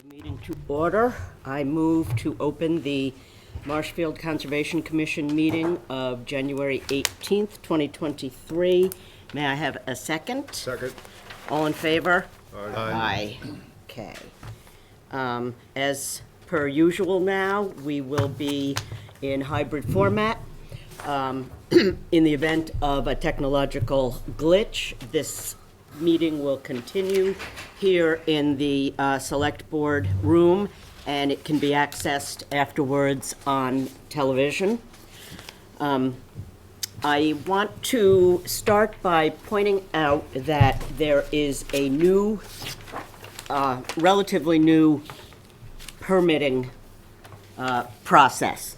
Meeting to order. I move to open the Marshfield Conservation Commission meeting of January 18th, 2023. May I have a second? Second. All in favor? Aye. Okay. As per usual now, we will be in hybrid format. In the event of a technological glitch, this meeting will continue here in the Select Board room, and it can be accessed afterwards on television. I want to start by pointing out that there is a new, relatively new permitting process.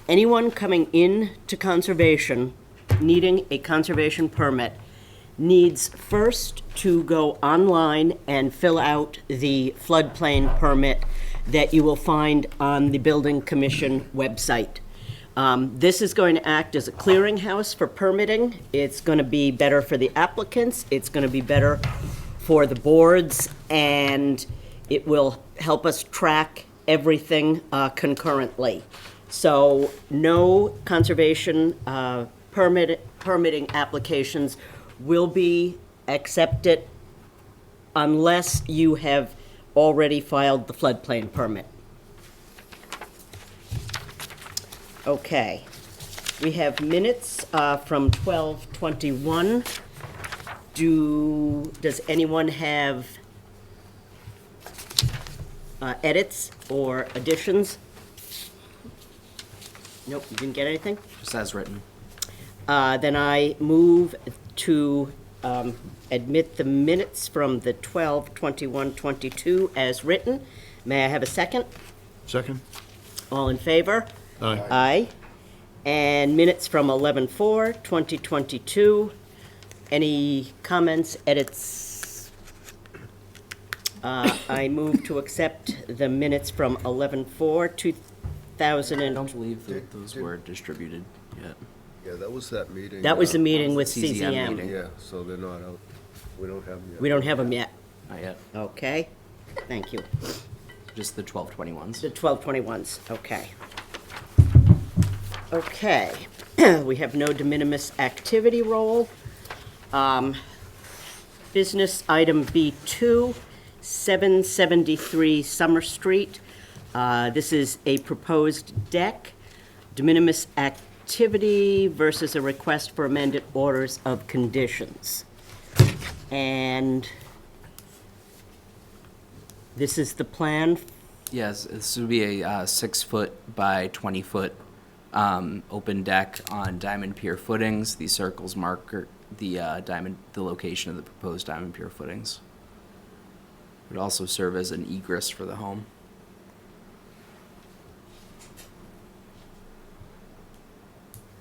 Anyone coming in to conservation, needing a conservation permit, needs first to go online and fill out the floodplain permit that you will find on the Building Commission website. This is going to act as a clearinghouse for permitting. It's going to be better for the applicants, it's going to be better for the boards, and it will help us track everything concurrently. So no conservation permitting applications will be accepted unless you have already filed the floodplain permit. Okay, we have minutes from 12/21. Does anyone have edits or additions? Nope, you didn't get anything? Just as written. Then I move to admit the minutes from the 12/21/22 as written. May I have a second? Second. All in favor? Aye. Aye. And minutes from 11/4/2022. Any comments, edits? I move to accept the minutes from 11/4/2000. I don't believe that those were distributed yet. Yeah, that was that meeting. That was the meeting with CZM CZM. meeting. Yeah, so they're not out. We don't have them yet. We don't have them yet. Not yet. Okay, thank you. Just the 12/21s. The 12/21s, okay. Okay, we have no de minimis activity roll. Business item B2, 773 Summer Street. This is a proposed deck, de minimis activity versus a request for amended orders of conditions. And this is the plan. Yes, this would be a 6-foot by 20-foot open deck on diamond pier footings. These circles mark the location of the proposed diamond pier footings. It would also serve as an egress for the home.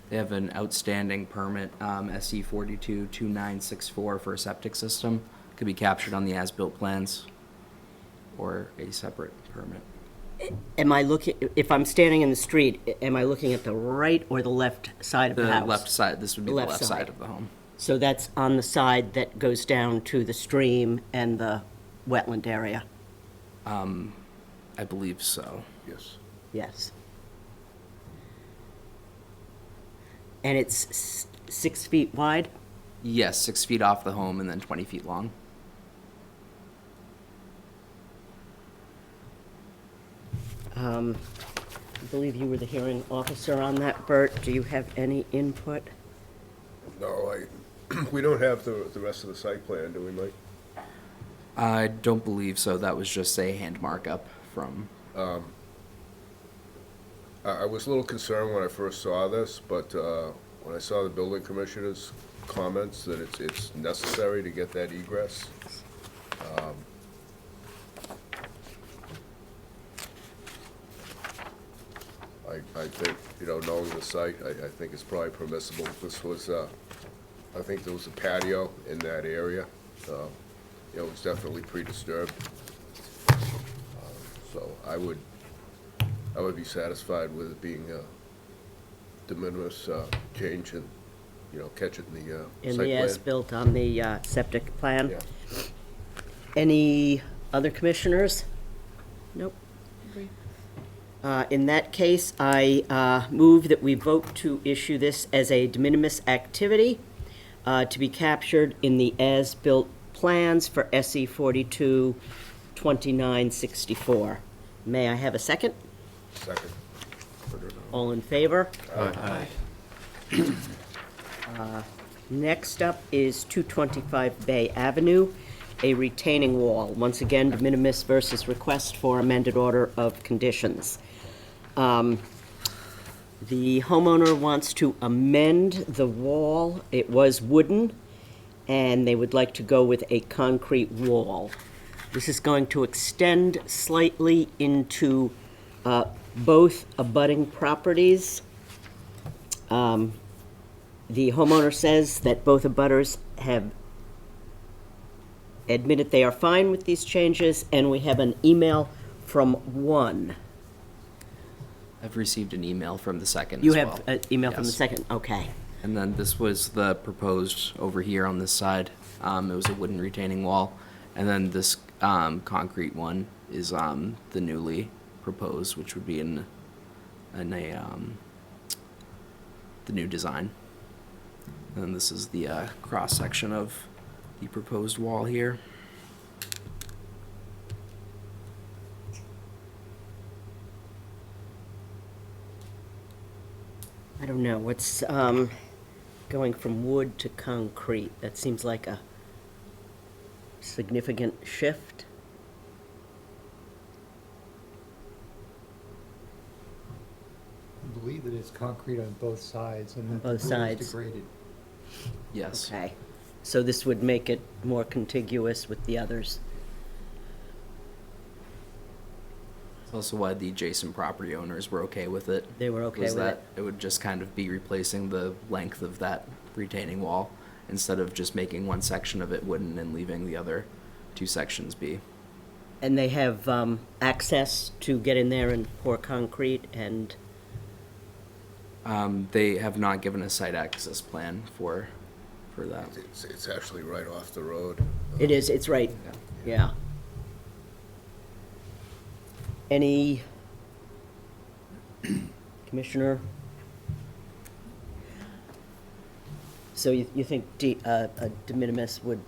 They have an outstanding permit, SE 422964 for a septic system. Could be captured on the as-built plans or a separate permit. Am I looking, if I'm standing in the street, am I looking at the right or the left side of the house? The left side, this would be the Left left side. side of the home. So that's on the side that goes down to the stream and the wetland area? I believe so. Yes. Yes. And it's 6 feet wide? Yes, 6 feet off the home and then 20 feet long. I believe you were the hearing officer on that, Bert. Do you have any input? No, we don't have the rest of the site plan, do we, Mike? I don't believe so. That was just a hand markup from. I was a little concerned when I first saw this, but when I saw the building commissioner's comments that it's necessary to get that egress, I think, knowing the site, I think it's probably permissible. This was, I think there was a patio in that area. It was definitely pre-disturbed. So I would be satisfied with it being a de minimis change and, catch it in the In site the plan. as-built on the septic plan? Yeah. Any other commissioners? Nope. In that case, I move that we vote to issue this as a de minimis activity to be captured in the as-built plans for SE 422964. May I have a second? Second. All in favor? Aye. Next up is 225 Bay Avenue, a retaining wall. Once again, de minimis versus request for amended order of conditions. The homeowner wants to amend the wall. It was wooden, and they would like to go with a concrete wall. This is going to extend slightly into both abutting properties. The homeowner says that both abutters have admitted they are fine with these changes, and we have an email from one. I've received an email from the second You as well. have an email from the Yes. second? Okay. And then this was the proposed over here on this side. It was a wooden retaining wall. And then this concrete one is the newly proposed, which would be in the new design. And then this is the cross section of the proposed wall here. I don't know, what's going from wood to concrete? That seems like a significant shift. I believe that it's concrete on both sides and that the Both wood sides. is degraded. Yes. Okay. So this would make it more contiguous with the others. That's also why the adjacent property owners were okay with it. They were okay was with that it would just kind of be replacing the length of that retaining wall instead of just making one section of it wooden and leaving the other two sections be. And they have access to get in there and pour concrete and, They have not given a site access plan for that. It's actually right off the road. it is, it's right, yeah. Any commissioner? So you think a de minimis would,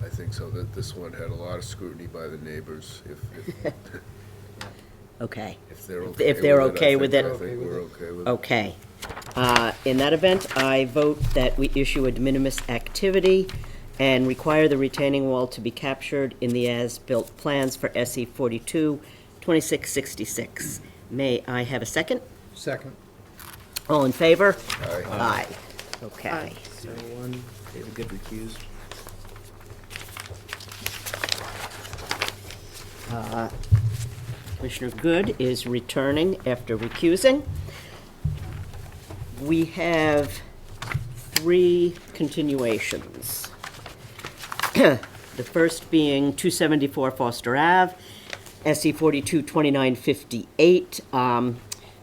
I think so, that this one had a lot of scrutiny by the neighbors. okay. If they're okay If they're with it, okay I with think- it. I think we're okay with it. Okay. In that event, I vote that we issue a de minimis activity and require the retaining wall to be captured in the as-built plans for SE 422666. May I have a second? Second. All in favor? Aye. Aye. Okay. So one, David Good recused. Commissioner Good is returning after recusing. We have 3 continuations. The first being 274 Foster Ave, SE 422958.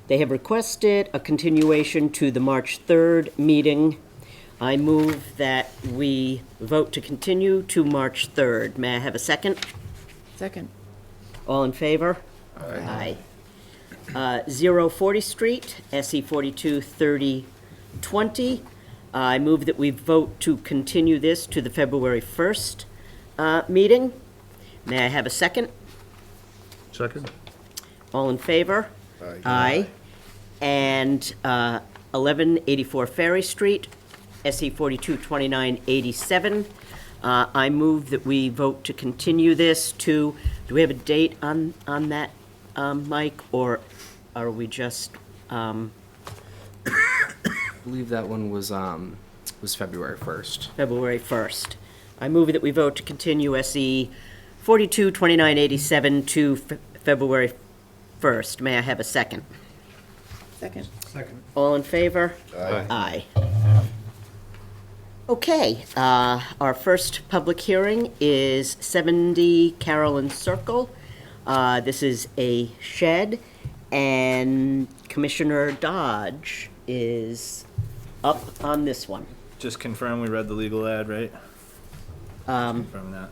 They have requested a continuation to the March 3rd meeting. I move that we vote to continue to March 3rd. May I have a second? Second. All in favor? Aye. 040 Street, SE 423020. I move that we vote to continue this to the February 1st meeting. May I have a second? Second? All in favor? Aye. Aye. And 1184 Ferry Street, SE 422987. I move that we vote to continue this to, do we have a date on that, Mike? Or are we just, I believe that one was February 1st. February 1st? I move that we vote to continue SE 422987 to February 1st. May I have a second? Second. Second. All in favor? Aye. Aye. Okay, our first public hearing is 70 Carolyn Circle. This is a shed, and Commissioner Dodge is up on this one. Just confirm we read the legal ad, right? Confirm that.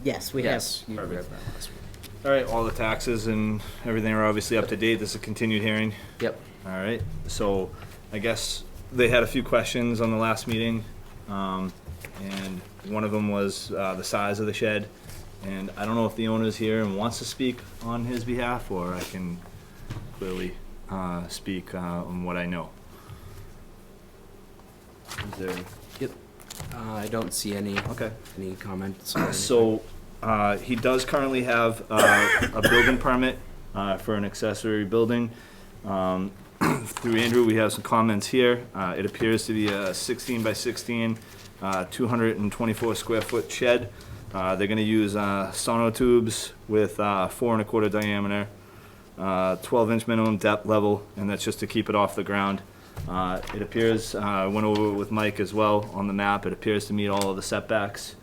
Yes, we have. Yes. you Perfect. have that last week. All right, all the taxes and everything are obviously up to date. This is a continued hearing. Yep. All right, so I guess they had a few questions on the last meeting. And one of them was the size of the shed. And I don't know if the owner's here and wants to speak on his behalf, or I can clearly speak on what I know. Is there? Yep. I don't see any Okay. comments. or anything. So, he does currently have a building permit for an accessory building. Through Andrew, we have some comments here. It appears to be a 16 by 16, 224 square foot shed. They're gonna use sonotubes with 4 1/4 diameter, 12-inch minimum depth level, and that's just to keep it off the ground. It appears, I went over it with Mike as well on the map, it appears to meet all of the setbacks.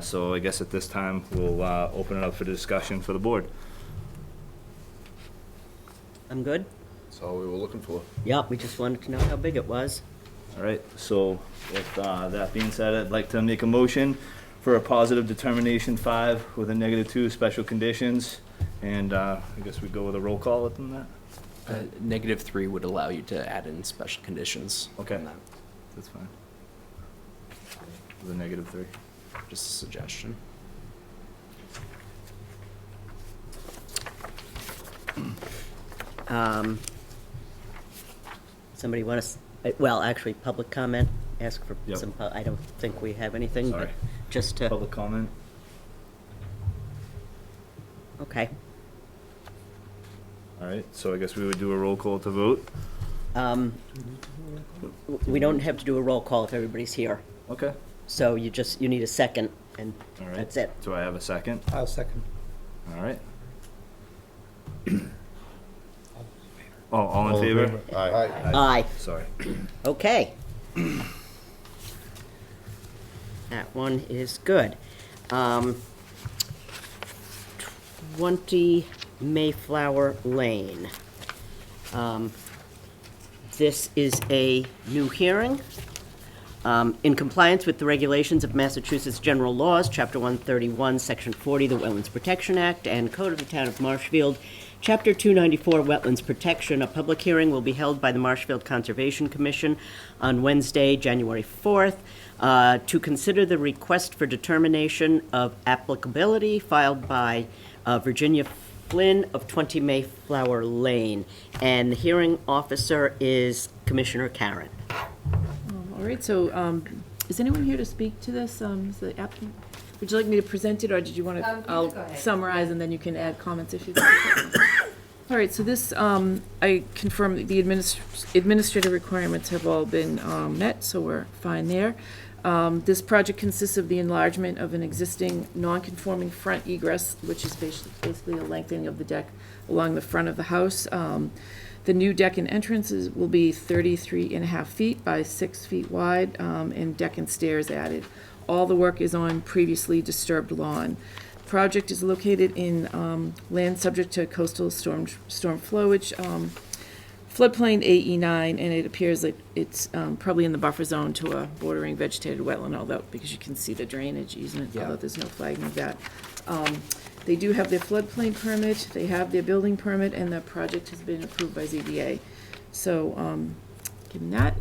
So I guess at this time, we'll open it up for discussion for the board. I'm good? That's all we were looking for. Yep, we just wanted to know how big it was. All right, so with that being said, I'd like to make a motion for a positive determination 5 with a -2 special conditions. And I guess we go with a roll call on that? -3 would allow you to add in special conditions. Okay. on that. That's fine. With a -3. Just a suggestion. Somebody want to, well, actually, public comment, ask for Yep. some, I don't think we have anything, but Sorry. just to, Public comment? okay. All right, so I guess we would do a roll call to vote. We don't have to do a roll call if everybody's here. Okay. So you need a second, and All right. that's it. Do I have a second? I'll second. All right. Oh, all in favor? Aye. Aye. Sorry. Okay. That one is good. 20 Mayflower Lane. This is a new hearing. In compliance with the regulations of Massachusetts General Laws, Chapter 131, Section 40, the Wetlands Protection Act, and Code of the Town of Marshfield, Chapter 294, Wetlands Protection, a public hearing will be held by the Marshfield Conservation Commission on Wednesday, January 4th, to consider the request for determination of applicability filed by Virginia Flynn of 20 Mayflower Lane. And the hearing officer is Commissioner Karen. All right, so is anyone here to speak to this? Is the applicant? Would you like me to present it, or did you want to? You can I'll go ahead. summarize, and then you can add comments if you'd like. All right, so this, I confirm that the administrative requirements have all been met, so we're fine there. This project consists of the enlargement of an existing non-conforming front egress, which is basically a lengthening of the deck along the front of the house. The new deck and entrances will be 33.5 feet by 6 feet wide, and deck and stairs added. All the work is on previously disturbed lawn. Project is located in land subject to coastal storm flowage, floodplain AE9, and it appears like it's probably in the buffer zone to a bordering vegetated wetland, although, because you can see the drainage easement, Yeah. although there's no flagging of that. They do have their floodplain permit, they have their building permit, and the project has been approved by ZBA. So, given that,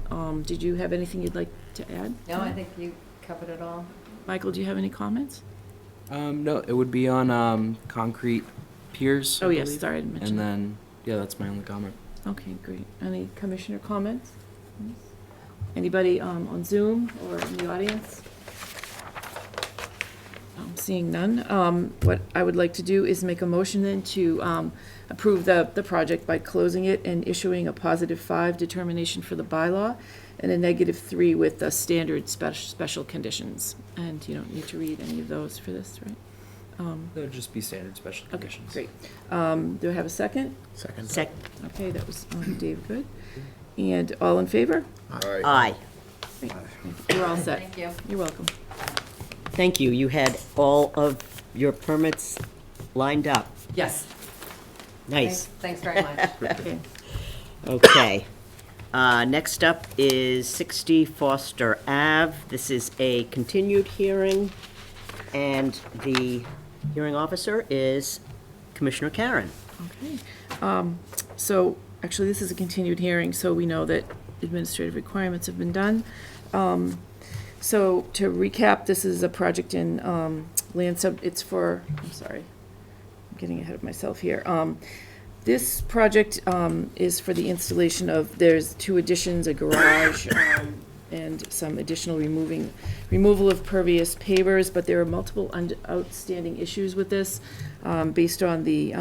did you have anything you'd like to add? No, I think you covered it all. Michael, do you have any comments? No, it would be on concrete piers. I Oh, yes, believe. sorry, I didn't mention And that. then, yeah, that's my only comment. Okay, great. Any commissioner comments? Anybody on Zoom or in the audience? Seeing none, what I would like to do is make a motion then to approve the project by closing it and issuing a +5 determination for the bylaw and a -3 with the standard special conditions. And you don't need to read any of those for this, right? That would just be standard special Okay, conditions. great. Do I have a second? Second. Okay, that was Dave Good. And all in favor? Aye. Aye. Great. You're all set. Thank you. You're welcome. Thank you. You had all of your permits lined up. Yes. Nice. Thanks very much. Okay. Okay. Next up is 60 Foster Ave. This is a continued hearing. And the hearing officer is Commissioner Karen. Okay. So, actually, this is a continued hearing, so we know that administrative requirements have been done. So, to recap, this is a project in it's for, I'm sorry, I'm getting ahead of myself here. This project is for the installation of, there's 2 additions, a garage, and some additional removal of pervious pavers, but there are multiple outstanding issues with this, based on the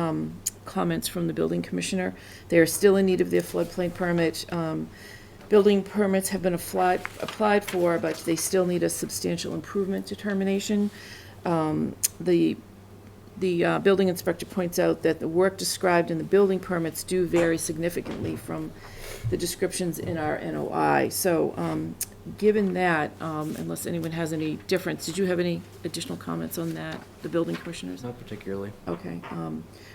comments from the building commissioner. They are still in need of their floodplain permit. Building permits have been applied for, but they still need a substantial improvement determination. The building inspector points out that the work described in the building permits do vary significantly from the descriptions in our NOI. So, given that, unless anyone has any difference, did you have any additional comments on that, the building commissioners? Not particularly. Okay.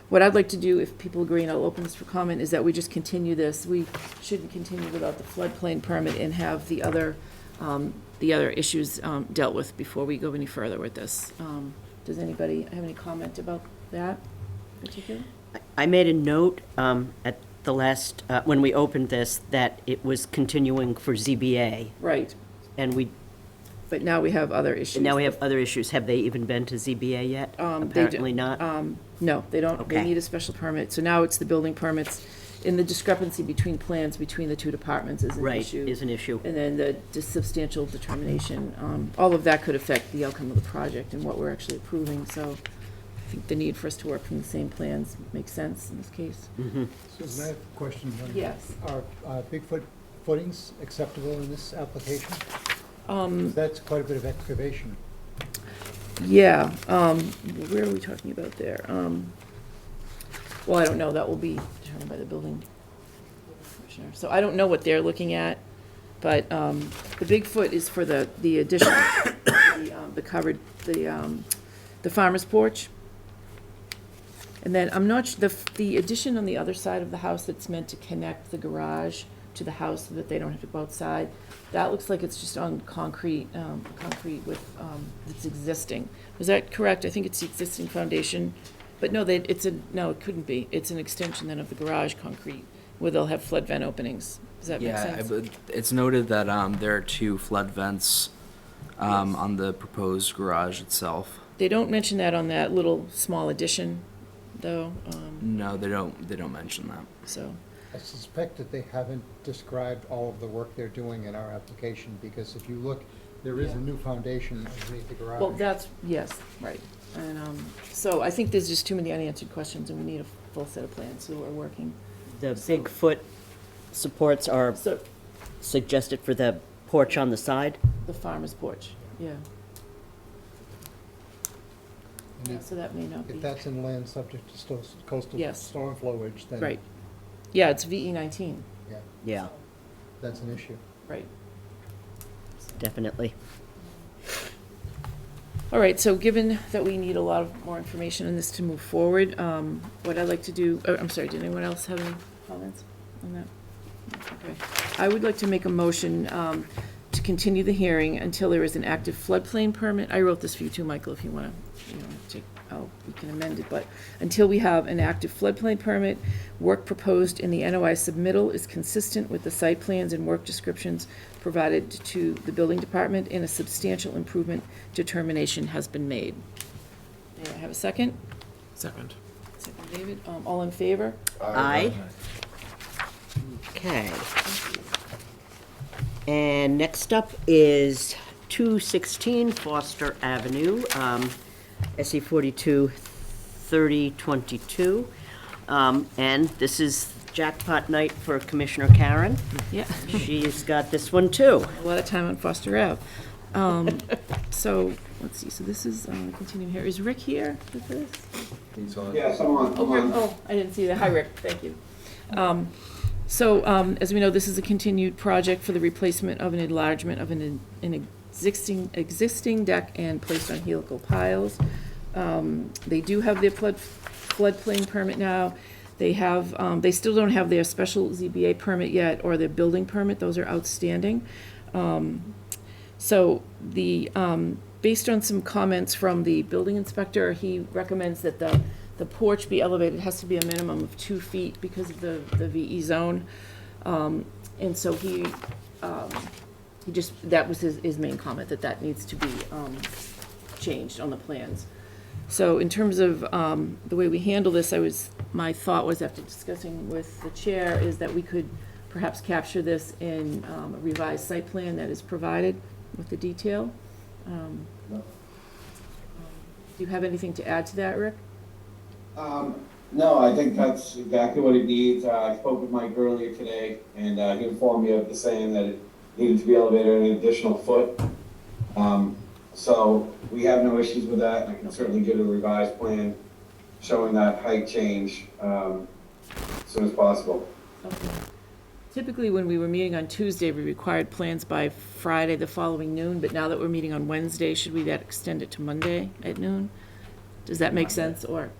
What I'd like to do, if people agree, and I'll open this for comment, is that we just continue this. We shouldn't continue without the floodplain permit and have the other issues dealt with before we go any further with this. Does anybody have any comment about that in particular? I made a note at the last, when we opened this, that it was continuing for ZBA, Right, and but now we have other issues. now we have other issues. Have they even been to ZBA yet? They do- Apparently not. No, they don't, they Okay. need a special permit. So now it's the building permits, in the discrepancy between plans between the 2 departments is an Right, issue. is an issue. And then the substantial determination, all of that could affect the outcome of the project and what we're actually approving, so I think the need for us to work from the same plans makes sense in this case. Susan, I have a question. Yes. Are Bigfoot footings acceptable in this application? 'Cause that's quite a bit of excavation. Yeah, where are we talking about there? Well, I don't know, that will be determined by the building commissioner. So I don't know what they're looking at, but, the Bigfoot is for the addition, the covered, the farmer's porch. And then I'm not, the addition on the other side of the house that's meant to connect the garage to the house so that they don't have to go outside, that looks like it's just on concrete with, it's existing. Was that correct? I think it's the existing foundation, but no, no, it couldn't be. It's an extension then of the garage concrete, where they'll have flood vent openings. Does that make Yeah, sense? it's noted that there are 2 flood vents on the proposed garage itself. They don't mention that on that little small addition, though, No, they don't mention that. so. I suspect that they haven't described all of the work they're doing in our application, because if you look, there is a new foundation underneath the garage. Well, that's, yes, right. And, so I think there's just too many unanswered questions, and we need a full set of plans, so we're working. The Bigfoot supports are So, suggested for the porch on the side? the farmer's porch, yeah. And Yeah, so that may not be, If that's in land subject to coastal Yes. storm flowage, then. right. Yeah, it's VE 19, Yeah, Yeah, that's an issue. right. definitely. All right, so given that we need a lot of more information on this to move forward, what I'd like to do, I'm sorry, did anyone else have any comments on that? Okay. I would like to make a motion to continue the hearing until there is an active floodplain permit. I wrote this for you too, Michael, if you want to, we can amend it, but until we have an active floodplain permit, work proposed in the NOI submittal is consistent with the site plans and work descriptions provided to the building department, and a substantial improvement determination has been made. May I have a second? Second. Second, David. All in favor? Aye. Okay. And next up is 216 Foster Avenue, SE 42 3022. And this is jackpot night for Commissioner Karen. Yeah. She's got this one too. A lot of time on Foster Ave. So, let's see, so this is, continuing here. Is Rick here with this? It's on. Yes, I'm on. Oh, Rick, oh, I didn't see that. Hi, Rick, thank you. So, as we know, this is a continued project for the replacement of an enlargement of an existing deck and placed on helical piles. They do have their floodplain permit now. They have, they still don't have their special ZBA permit yet, or their building permit. Those are outstanding. So the based on some comments from the building inspector, he recommends that the porch be elevated. It has to be a minimum of 2 feet because of the VE zone. And so he just, that was his main comment, that needs to be changed on the plans. So in terms of the way we handle this, my thought was, after discussing with the chair, is that we could perhaps capture this in a revised site plan that is provided with the detail. Do you have anything to add to that, Rick? No, I think that's exactly what it needs. I spoke with Mike earlier today, and he informed me of the same, that it needed to be elevated an additional foot. So we have no issues with that. I can certainly get a revised plan showing that height change as soon as possible. Okay. Typically, when we were meeting on Tuesday, we required plans by Friday the following noon, but now that we're meeting on Wednesday, should we extend it to Monday at noon? Does that make sense, or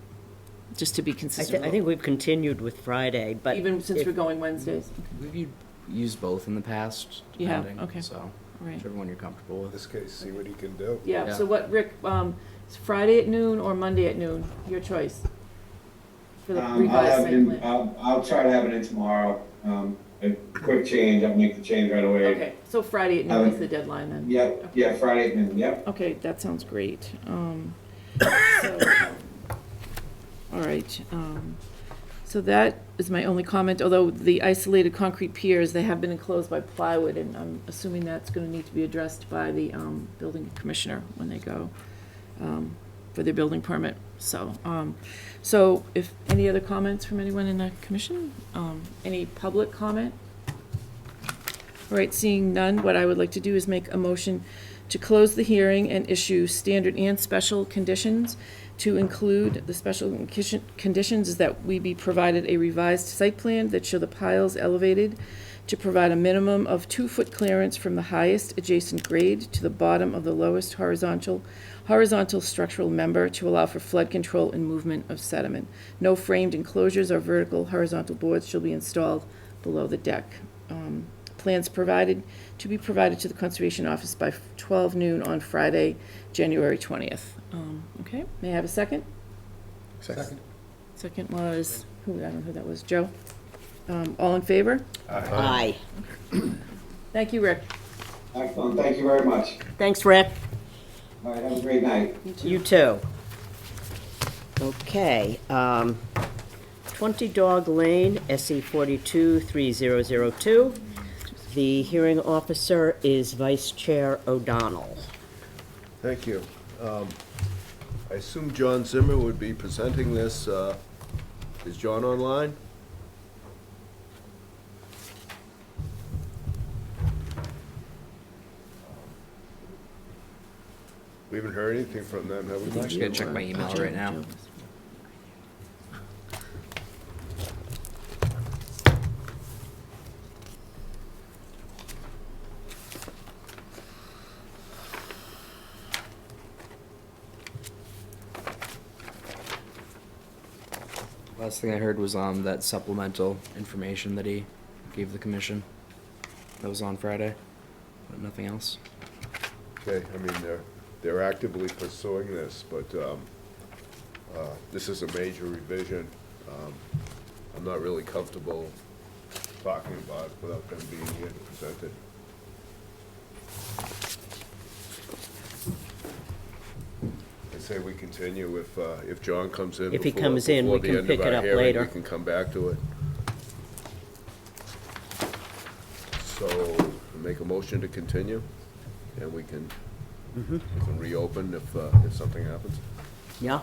just to be consistent? I think we've continued with Friday, but. Even since if- we're going Wednesdays? We've used both in the past. You have? depending, Okay. So, All right. whichever one you're comfortable In with. this case, see what he can do. Yeah, Yeah. so what, Rick, is Friday at noon or Monday at noon? Your choice for the I'll revised have it site in, plan. I'll try to have it in tomorrow. A quick change, I'll make the change right away. Okay, so Friday at noon is the deadline then? Yep, yeah, Friday at noon, yep. Okay, that sounds great. All right, so that is my only comment, although the isolated concrete piers, they have been enclosed by plywood, and I'm assuming that's gonna need to be addressed by the building commissioner when they go for their building permit. So if, any other comments from anyone in the commission? Any public comment? All right, seeing none, what I would like to do is make a motion to close the hearing and issue standard and special conditions. To include the special conditions is that we be provided a revised site plan that show the piles elevated, to provide a minimum of 2-foot clearance from the highest adjacent grade to the bottom of the lowest horizontal structural member, to allow for flood control and movement of sediment. No framed enclosures or vertical horizontal boards shall be installed below the deck. Plans to be provided to the Conservation Office by 12 noon on Friday, January 20th. Okay, may I have a second? Second. Second was, I don't know who that was, Joe? All in favor? Aye. Thank you, Rick. Excellent, thank you very much. Thanks, Rick. All right, have a great night. You too. Okay, 20 Dog Lane, SE 423002. The hearing officer is Vice Chair O'Donnell. Thank you. I assume John Zimmer would be presenting this. Is John online? We haven't heard anything from them, have we, I'm Mike? just gonna check my email right now. Last thing I heard was that supplemental information that he gave the commission. That was on Friday, but nothing else. Okay, I mean, they're actively pursuing this, but this is a major revision. I'm not really comfortable talking about it without them being here to present it. I say we continue if John comes in. If he before- comes in, before we the can end of pick it our up hearing, later. We can come back to it. So, make a motion to continue, and we can reopen if something happens. Yeah?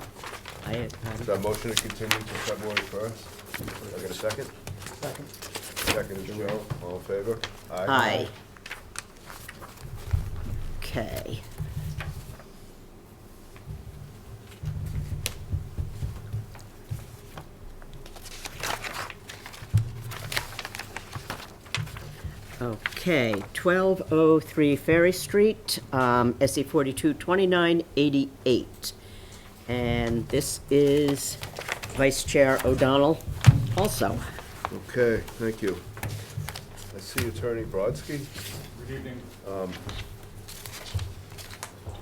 Is that motion to continue to February 1st? I got a second? Second. Second is Joe, all in favor? Aye. Okay. Okay, 1203 Ferry Street, SE 422988. And this is Vice Chair O'Donnell also. Okay, thank you. I see Attorney Brodsky. Good evening.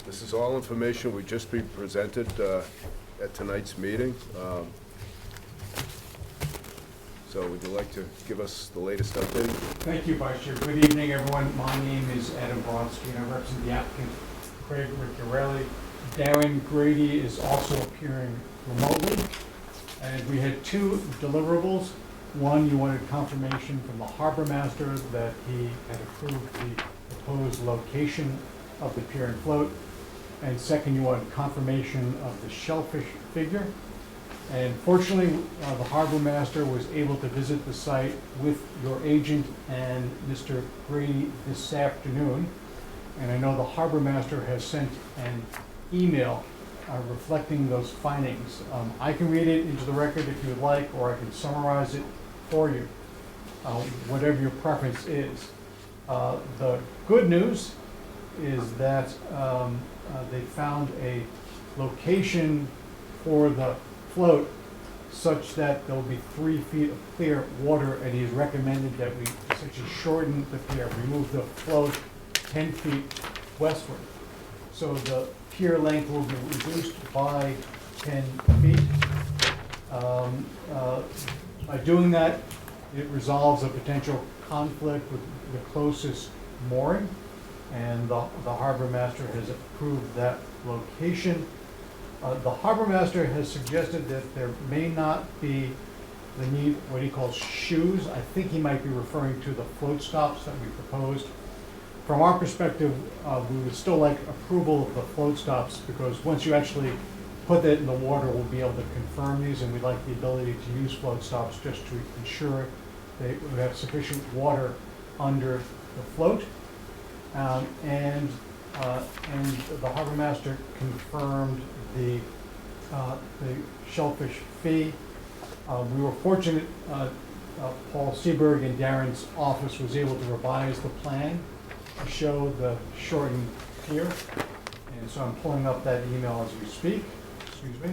This is all information we just be presented at tonight's meeting. So would you like to give us the latest update? Thank you, Vice Chair. Good evening, everyone. My name is Adam Brodsky, and I represent the applicant, Craig Ricciarelli. Darren Grady is also appearing remotely. And we had two deliverables. One, you wanted confirmation from the harbor master that he had approved the proposed location of the pier and float. And second, you wanted confirmation of the shellfish figure. And fortunately, the harbor master was able to visit the site with your agent and Mr. Grady this afternoon. And I know the harbor master has sent an email reflecting those findings. I can read it into the record if you would like, or I can summarize it for you, whatever your preference is. The good news is that they found a location for the float such that there'll be 3 feet of clear water, and he's recommended that we essentially shorten the pier, remove the float 10 feet westward. So the pier length will be reduced by 10 feet. By doing that, it resolves a potential conflict with the closest mooring, and the harbor master has approved that location. The harbor master has suggested that there may not be the need, what he calls shoes. I think he might be referring to the float stops that we proposed. From our perspective, we would still like approval of the float stops, because once you actually put that in the water, we'll be able to confirm these, and we'd like the ability to use float stops just to ensure they would have sufficient water under the float. And the harbor master confirmed the shellfish fee. We were fortunate, Paul Seberg in Darren's office was able to revise the plan to show the shortened pier. And so I'm pulling up that email as we speak. Excuse me.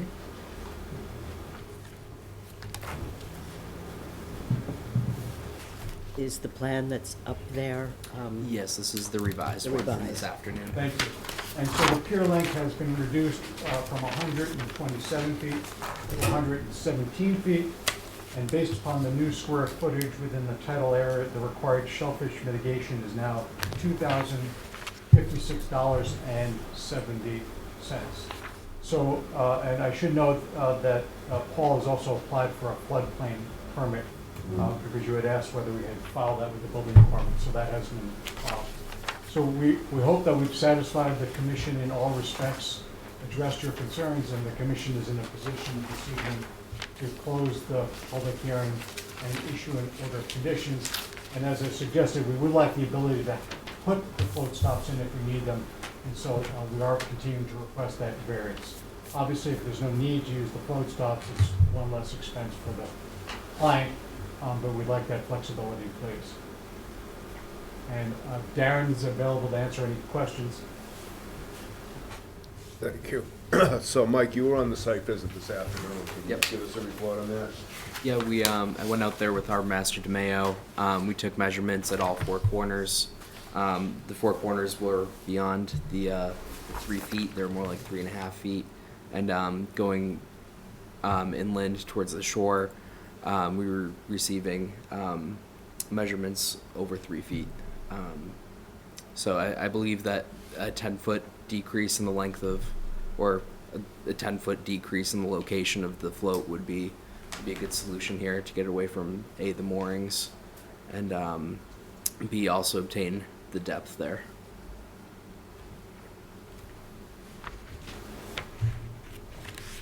Is the plan that's up there? Yes, this is the revised The one from revised. this afternoon. Thank you. And so the pier length has been reduced from 127 feet to 117 feet. And based upon the new square footage within the tidal area, the required shellfish mitigation is now $2,056.70. So, and I should note that Paul has also applied for a floodplain permit because you had asked whether we had filed that with the building department, so that has been filed. So we hope that we've satisfied the commission in all respects, addressed your concerns, and the commission is in a position this evening to close the public hearing and issue an order of conditions. And as I suggested, we would like the ability to put the float stops in if we need them, and so we are continuing to request that variance. Obviously, if there's no need to use the float stops, it's one less expense for the client, but we'd like that flexibility, please. And Darren's available to answer any questions. Thank you. So, Mike, you were on the site visit this afternoon. Can you Yep. give us a report on that? Yeah, I went out there with Harbor Master DeMayo. We took measurements at all 4 corners. The 4 corners were beyond the 3 feet. They were more like 3.5 feet. And going inland towards the shore, we were receiving measurements over 3 feet. So I believe that a 10-foot decrease in the length of, or a 10-foot decrease in the location of the float would be a good solution here to get away from A, the moorings, and B, also obtain the depth there.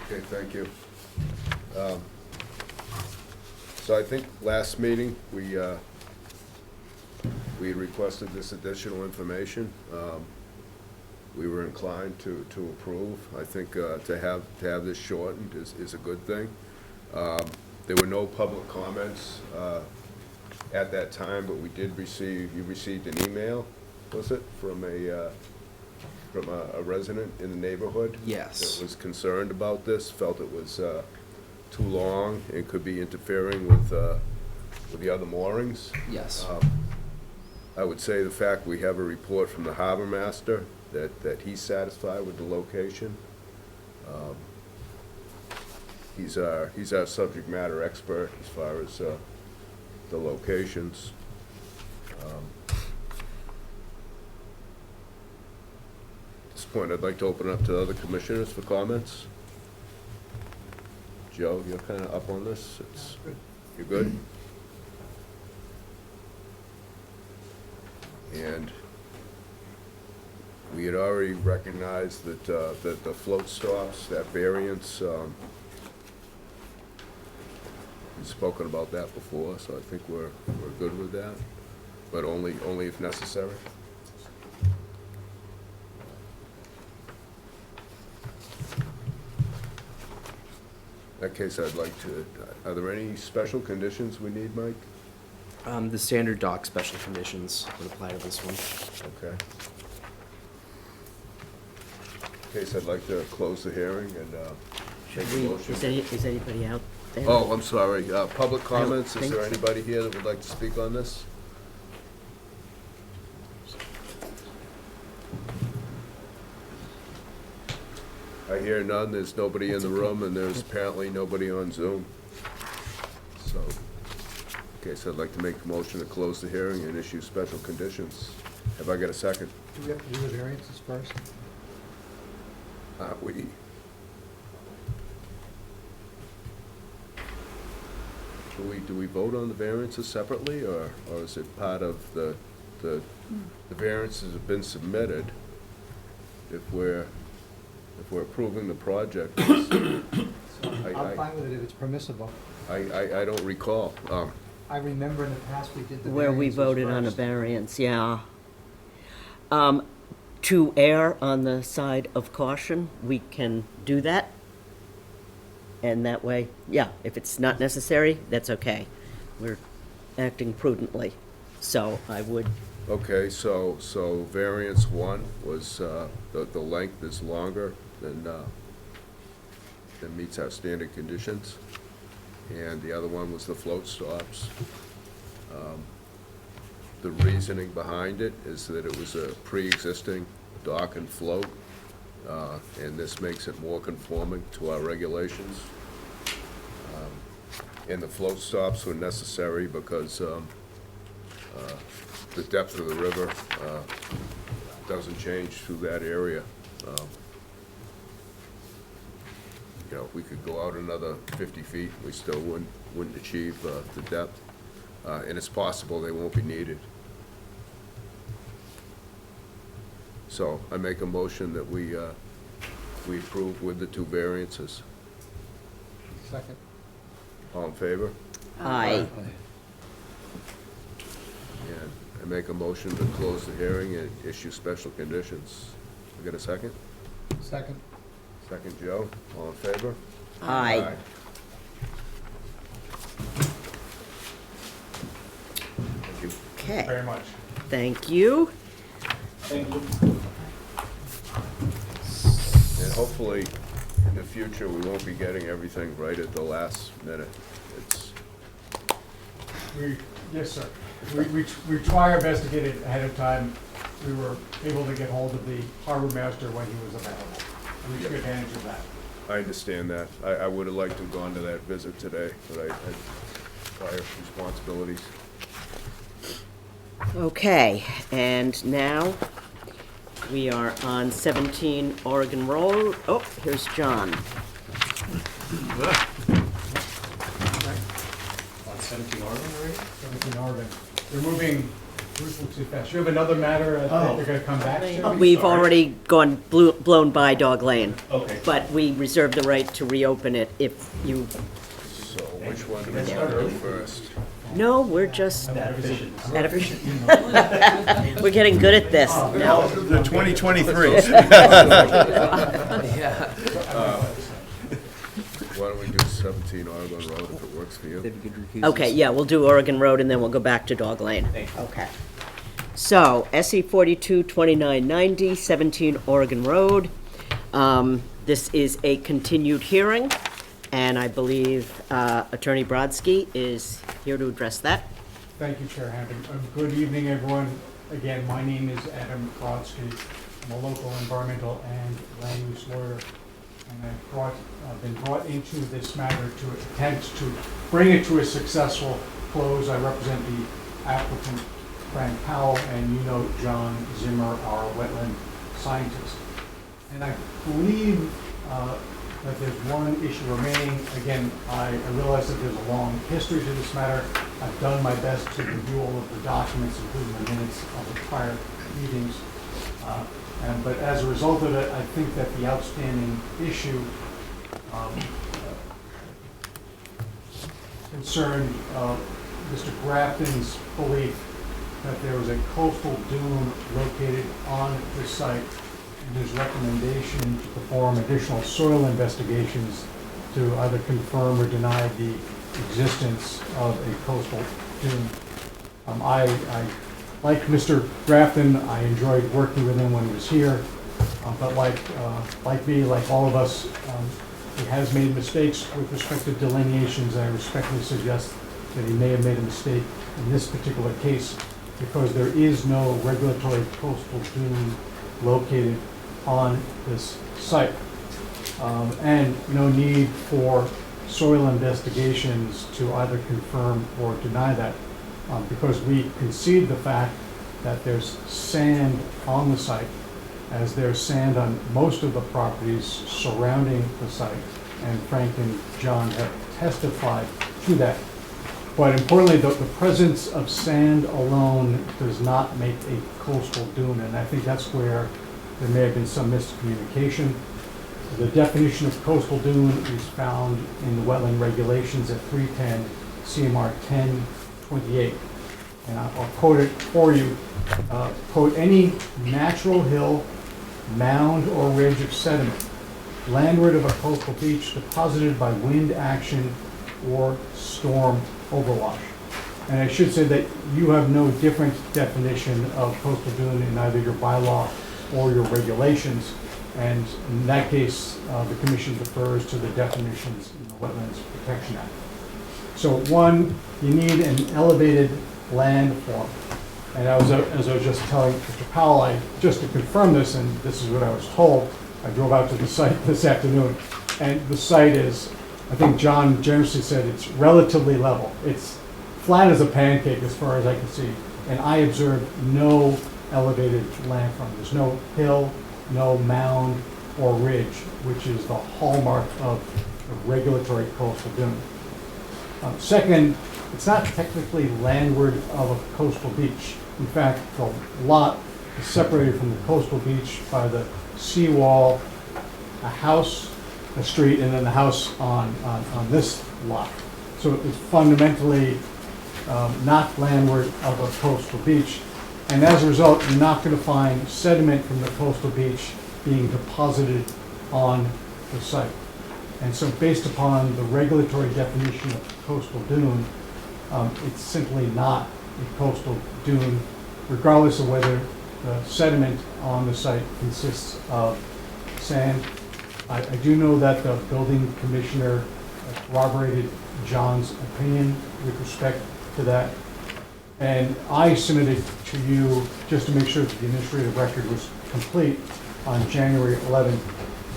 Okay, thank you. So I think last meeting, we requested this additional information. We were inclined to approve. I think to have this shortened is a good thing. There were no public comments at that time, but we did receive, you received an email, was it, from a resident in the neighborhood? Yes. That was concerned about this, felt it was too long and could be interfering with the other moorings. Yes. I would say the fact we have a report from the harbor master that he's satisfied with the location. He's our subject matter expert as far as the locations. At this point, I'd like to open up to other commissioners for comments. Joe, you're kind of up on this? You're good? And we had already recognized that, that the float stops, that variance, we've spoken about that before, so I think we're good with that, but only if necessary. In that case, I'd like to, are there any special conditions we need, Mike? The standard dock special conditions would apply to this one. Okay. In case, I'd like to close the hearing and make a motion. Is anybody out there? Oh, I'm sorry, public comments, is think there so. anybody here that would like to speak on this? I hear none, there's nobody in the room, and there's apparently nobody on Zoom. So, in case, I'd like to make a motion to close the hearing and issue special conditions. Have I got a second? Do we have to do the variances first? Do we vote on the variances separately, or is it part of the variances have been submitted? If we're approving the project, I'm fine with it if it's permissible. I don't recall. I remember in the past we did the Where we variances voted on a first. variance, yeah. To err on the side of caution, we can do that. And that way, yeah, if it's not necessary, that's okay. We're acting prudently. So I would, Okay, so variance one was, the length is longer than meets our standard conditions. And the other one was the float stops. The reasoning behind it is that it was a pre-existing dock and float, and this makes it more conforming to our regulations. And the float stops were necessary because the depth of the river doesn't change through that area. You know, we could go out another 50 feet, we still wouldn't achieve the depth. And it's possible they won't be needed. So I make a motion that we approve with the two variances. Second. All in favor? aye. And I make a motion to close the hearing and issue special conditions. We got a second? Second. Second, Joe. All in favor? Aye. Thank you. Okay, Very much. thank you. Thank you. And hopefully, in the future, we won't be getting everything right at the last minute. It's, Yes, sir. We try our best to get it ahead of time. We were able to get hold of the harbor master when he was available. And we took advantage of that. I understand that. I would have liked to have gone to that visit today, but I had prior responsibilities. Okay, and now we are on 17 Oregon Road. Oh, here's John. On 17 Oregon. They're moving too fast. You have another matter that they're gonna come back to? We've already blown by Dog Lane, Okay. but we reserve the right to reopen it if you, So which one do we want to do first? no, we're just, we're getting good at this now. The 2023. Why don't we do 17 Oregon Road if it works for you? David could recuse Okay, himself. yeah, we'll do Oregon Road and then we'll go back to Dog Lane. Okay. So, SE 422990, 17 Oregon Road. This is a continued hearing, and I believe Attorney Brodsky is here to address that. Thank you, Chair Hampton. Good evening, everyone. Again, my name is Adam Brodsky. I'm a local environmental and land use lawyer, and I've been brought into this matter to attempt to bring it to a successful close. I represent the applicant, Frank Powell, and you know John Zimmer, our wetland scientist. And I believe that there's one issue remaining. Again, I realize that there's a long history to this matter. I've done my best to review all of the documents, including the minutes of the prior meetings. But as a result of it, I think that the outstanding issue concerned Mr. Grafton's belief that there was a coastal dune located on the site, and his recommendation to perform additional soil investigations to either confirm or deny the existence of a coastal dune. I like Mr. Grafton, I enjoyed working with him when he was here, but like me, like all of us, he has made mistakes with respect to delineations. I respectfully suggest that he may have made a mistake in this particular case because there is no regulatory coastal dune located on this site. And no need for soil investigations to either confirm or deny that, because we concede the fact that there's sand on the site, as there's sand on most of the properties surrounding the site, and Frank and John have testified to that. But importantly, the presence of sand alone does not make a coastal dune, and I think that's where there may have been some miscommunication. The definition of coastal dune is found in the wetland regulations at 310 CMR 1028. And I'll quote it for you. Quote, any natural hill, mound, or ridge of sediment landward of a coastal beach deposited by wind action or storm overwash. And I should say that you have no different definition of coastal dune in either your bylaw or your regulations. And in that case, the commission defers to the definitions in the Wetlands Protection Act. So one, you need an elevated landform. And as I was just telling Mr. Powell, just to confirm this, and this is what I was told, I drove out to the site this afternoon, and the site is, I think John generously said, it's relatively level. It's flat as a pancake as far as I can see. And I observed no elevated landform. There's no hill, no mound or ridge, which is the hallmark of a regulatory coastal dune. Second, it's not technically landward of a coastal beach. In fact, the lot is separated from the coastal beach by the seawall, a house, a street, and then the house on this lot. So it's fundamentally not landward of a coastal beach. And as a result, you're not going to find sediment from the coastal beach being deposited on the site. And so based upon the regulatory definition of coastal dune, it's simply not a coastal dune, regardless of whether the sediment on the site consists of sand. I do know that the building commissioner corroborated John's opinion with respect to that. And I submitted to you, just to make sure that the administrative record was complete, on January 11th,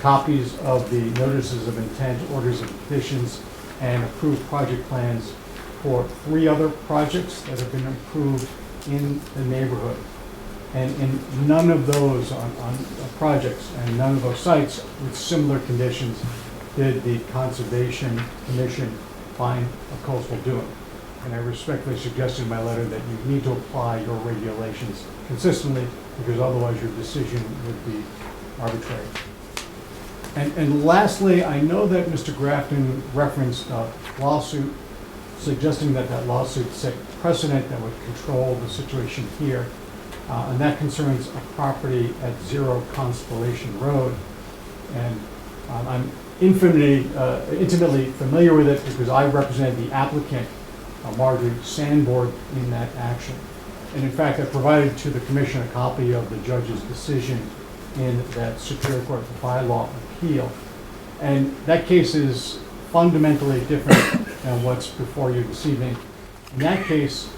copies of the notices of intent, orders of conditions, and approved project plans for 3 other projects that have been approved in the neighborhood. And in none of those on projects and none of those sites with similar conditions did the Conservation Commission find a coastal dune. And I respectfully suggested in my letter that you need to apply your regulations consistently, because otherwise your decision would be arbitrary. And lastly, I know that Mr. Grafton referenced a lawsuit suggesting that that lawsuit set precedent that would control the situation here. And that concerns a property at 0 Constellation Road. And I'm intimately familiar with it because I represent the applicant, Marjorie Sandborg, in that action. And in fact, I provided to the commission a copy of the judge's decision in that Superior Court bylaw appeal. And that case is fundamentally different than what's before you this evening. In that case,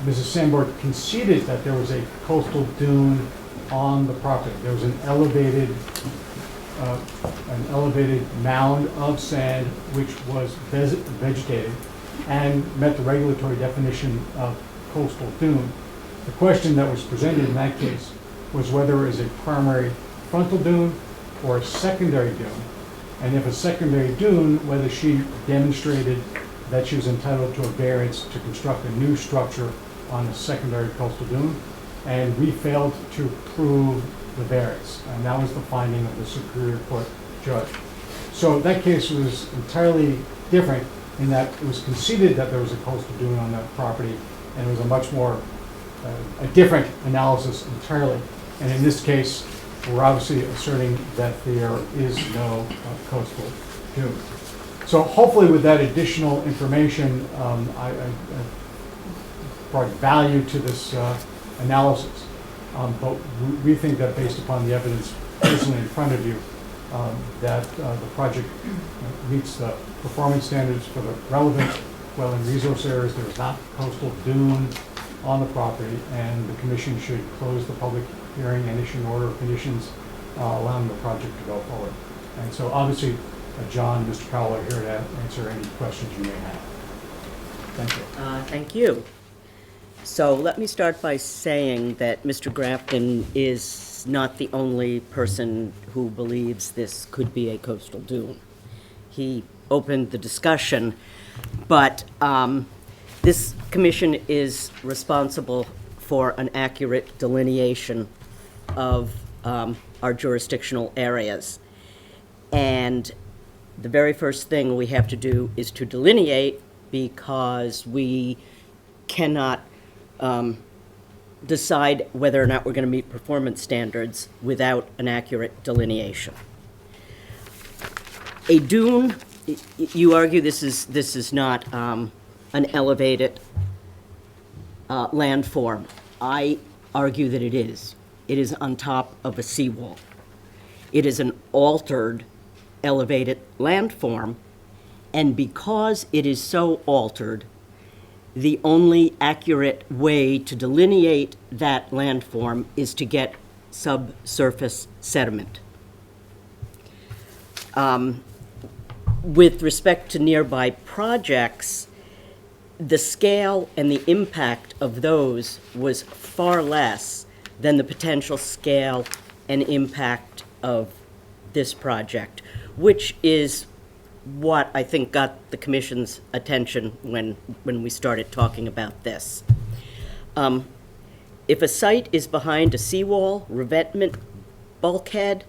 Mrs. Sandborg conceded that there was a coastal dune on the property. There was an elevated mound of sand which was vegetated and met the regulatory definition of coastal dune. The question that was presented in that case was whether it was a primary frontal dune or a secondary dune. And if a secondary dune, whether she demonstrated that she was entitled to a variance to construct a new structure on a secondary coastal dune. And we failed to prove the variance. And that was the finding of the Superior Court judge. So that case was entirely different in that it was conceded that there was a coastal dune on that property, and it was a much more, a different analysis entirely. And in this case, we're obviously asserting that there is no coastal dune. So hopefully with that additional information, I brought value to this analysis. But we think that based upon the evidence presently in front of you, that the project meets the performance standards for the relevant wetland resource areas. There is not coastal dune on the property, and the commission should close the public hearing and issue an order of conditions allowing the project to go forward. And so obviously, John and Mr. Powell are here to answer any questions you may have. Thank you. Thank you. So let me start by saying that Mr. Grafton is not the only person who believes this could be a coastal dune. He opened the discussion, but this commission is responsible for an accurate delineation of our jurisdictional areas. And the very first thing we have to do is to delineate, because we cannot decide whether or not we're going to meet performance standards without an accurate delineation. A dune, you argue this is not an elevated landform. I argue that it is. It is on top of a seawall. It is an altered elevated landform, and because it is so altered, the only accurate way to delineate that landform is to get subsurface sediment. With respect to nearby projects, the scale and the impact of those was far less than the potential scale and impact of this project, which is what I think got the commission's attention when we started talking about this. If a site is behind a seawall, revetment, bulkhead,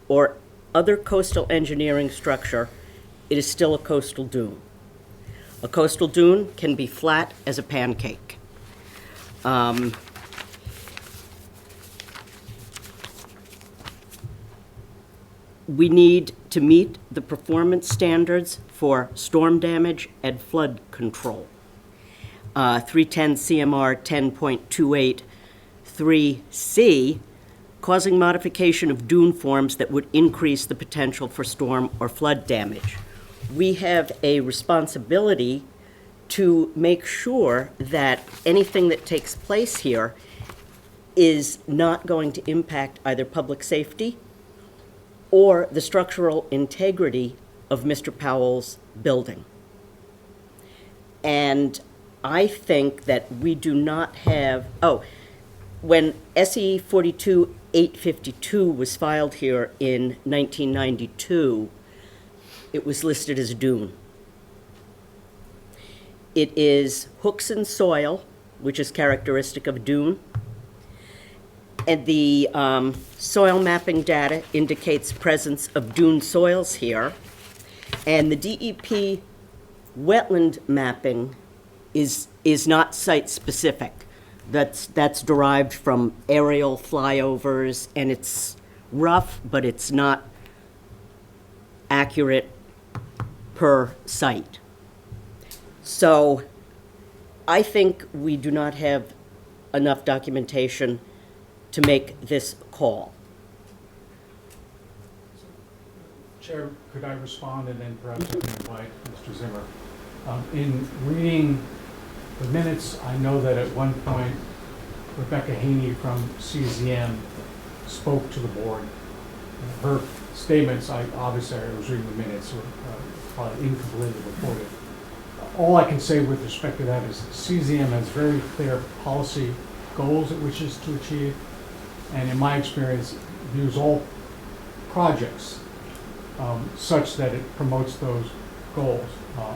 or other coastal engineering structure, it is still a coastal dune. A coastal dune can be flat as a pancake. We need to meet the performance standards for storm damage and flood control. 310 CMR 10.28(3)(c), causing modification of dune forms that would increase the potential for storm or flood damage. We have a responsibility to make sure that anything that takes place here is not going to impact either public safety or the structural integrity of Mr. Powell's building. And I think that we do not have, when SE 42852 was filed here in 1992, it was listed as a dune. It is hooks in soil, which is characteristic of dune. And the soil mapping data indicates presence of dune soils here. And the DEP wetland mapping is not site-specific. That's derived from aerial flyovers, and it's rough, but it's not accurate per site. So I think we do not have enough documentation to make this call. Chair, could I respond, and then perhaps I can invite Mr. Zimmer? In reading the minutes, I know that at one point Rebecca Haney from CZM spoke to the board. Her statements, I was reading the minutes, so probably incompletely reported. All I can say with respect to that is CZM has very clear policy goals it wishes to achieve, and in my experience, views all projects such that it promotes those goals.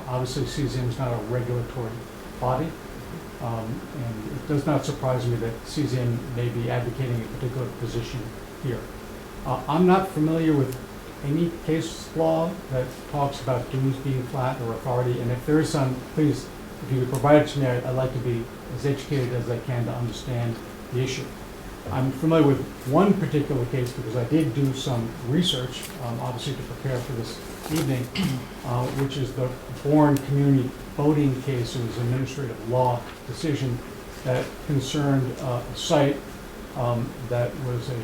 Obviously, CZM is not a regulatory body, and it does not surprise me that CZM may be advocating a particular position here. I'm not familiar with any case law that talks about dunes being flat or authority, and if there is some, please, if you could provide it to me, I'd like to be as educated as I can to understand the issue. I'm familiar with one particular case because I did do some research, obviously to prepare for this evening, which is the Bourne Community Boating case. It was an administrative law decision that concerned a site that was a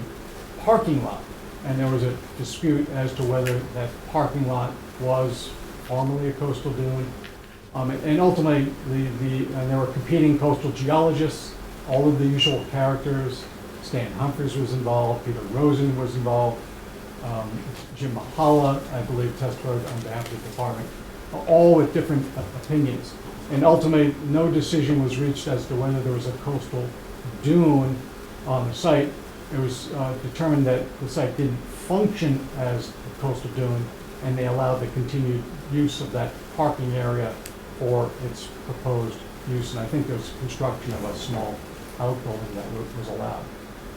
parking lot. And there was a dispute as to whether that parking lot was formerly a coastal dune. And ultimately, and there were competing coastal geologists, all of the usual characters. Stan Humphries was involved, Peter Rosen was involved, Jim Mahala, I believe, testified on behalf of the department, all with different opinions. And ultimately, no decision was reached as to whether there was a coastal dune on the site. It was determined that the site didn't function as a coastal dune, and they allowed the continued use of that parking area for its proposed use. And I think there was construction of a small outbuilding that was allowed.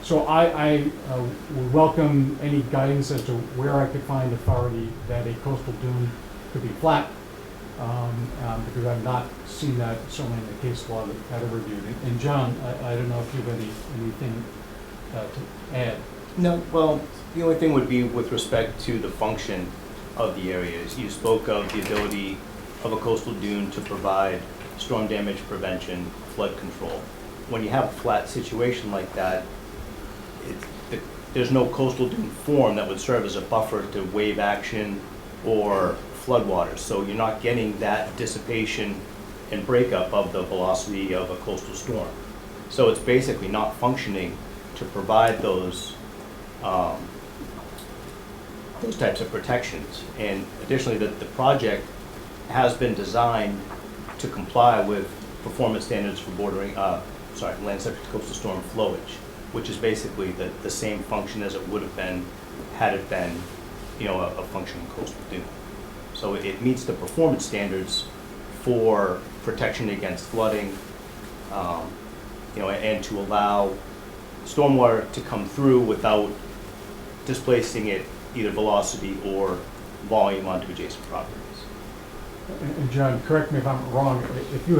So I would welcome any guidance as to where I could find authority that a coastal dune could be flat, because I've not seen that certainly in the case law that I've reviewed. And John, I don't know if you have anything to add. No, well, the only thing would be with respect to the function of the areas. You spoke of the ability of a coastal dune to provide storm damage prevention, flood control. When you have a flat situation like that, there's no coastal dune form that would serve as a buffer to wave action or floodwaters. So you're not getting that dissipation and breakup of the velocity of a coastal storm. So it's basically not functioning to provide those types of protections. And additionally, the project has been designed to comply with performance standards for land subject to coastal storm flowage, which is basically the same function as it would have been had it been, a functioning coastal dune. So it meets the performance standards for protection against flooding, and to allow stormwater to come through without displacing it either velocity or volume onto adjacent properties. And John, correct me if I'm wrong, if you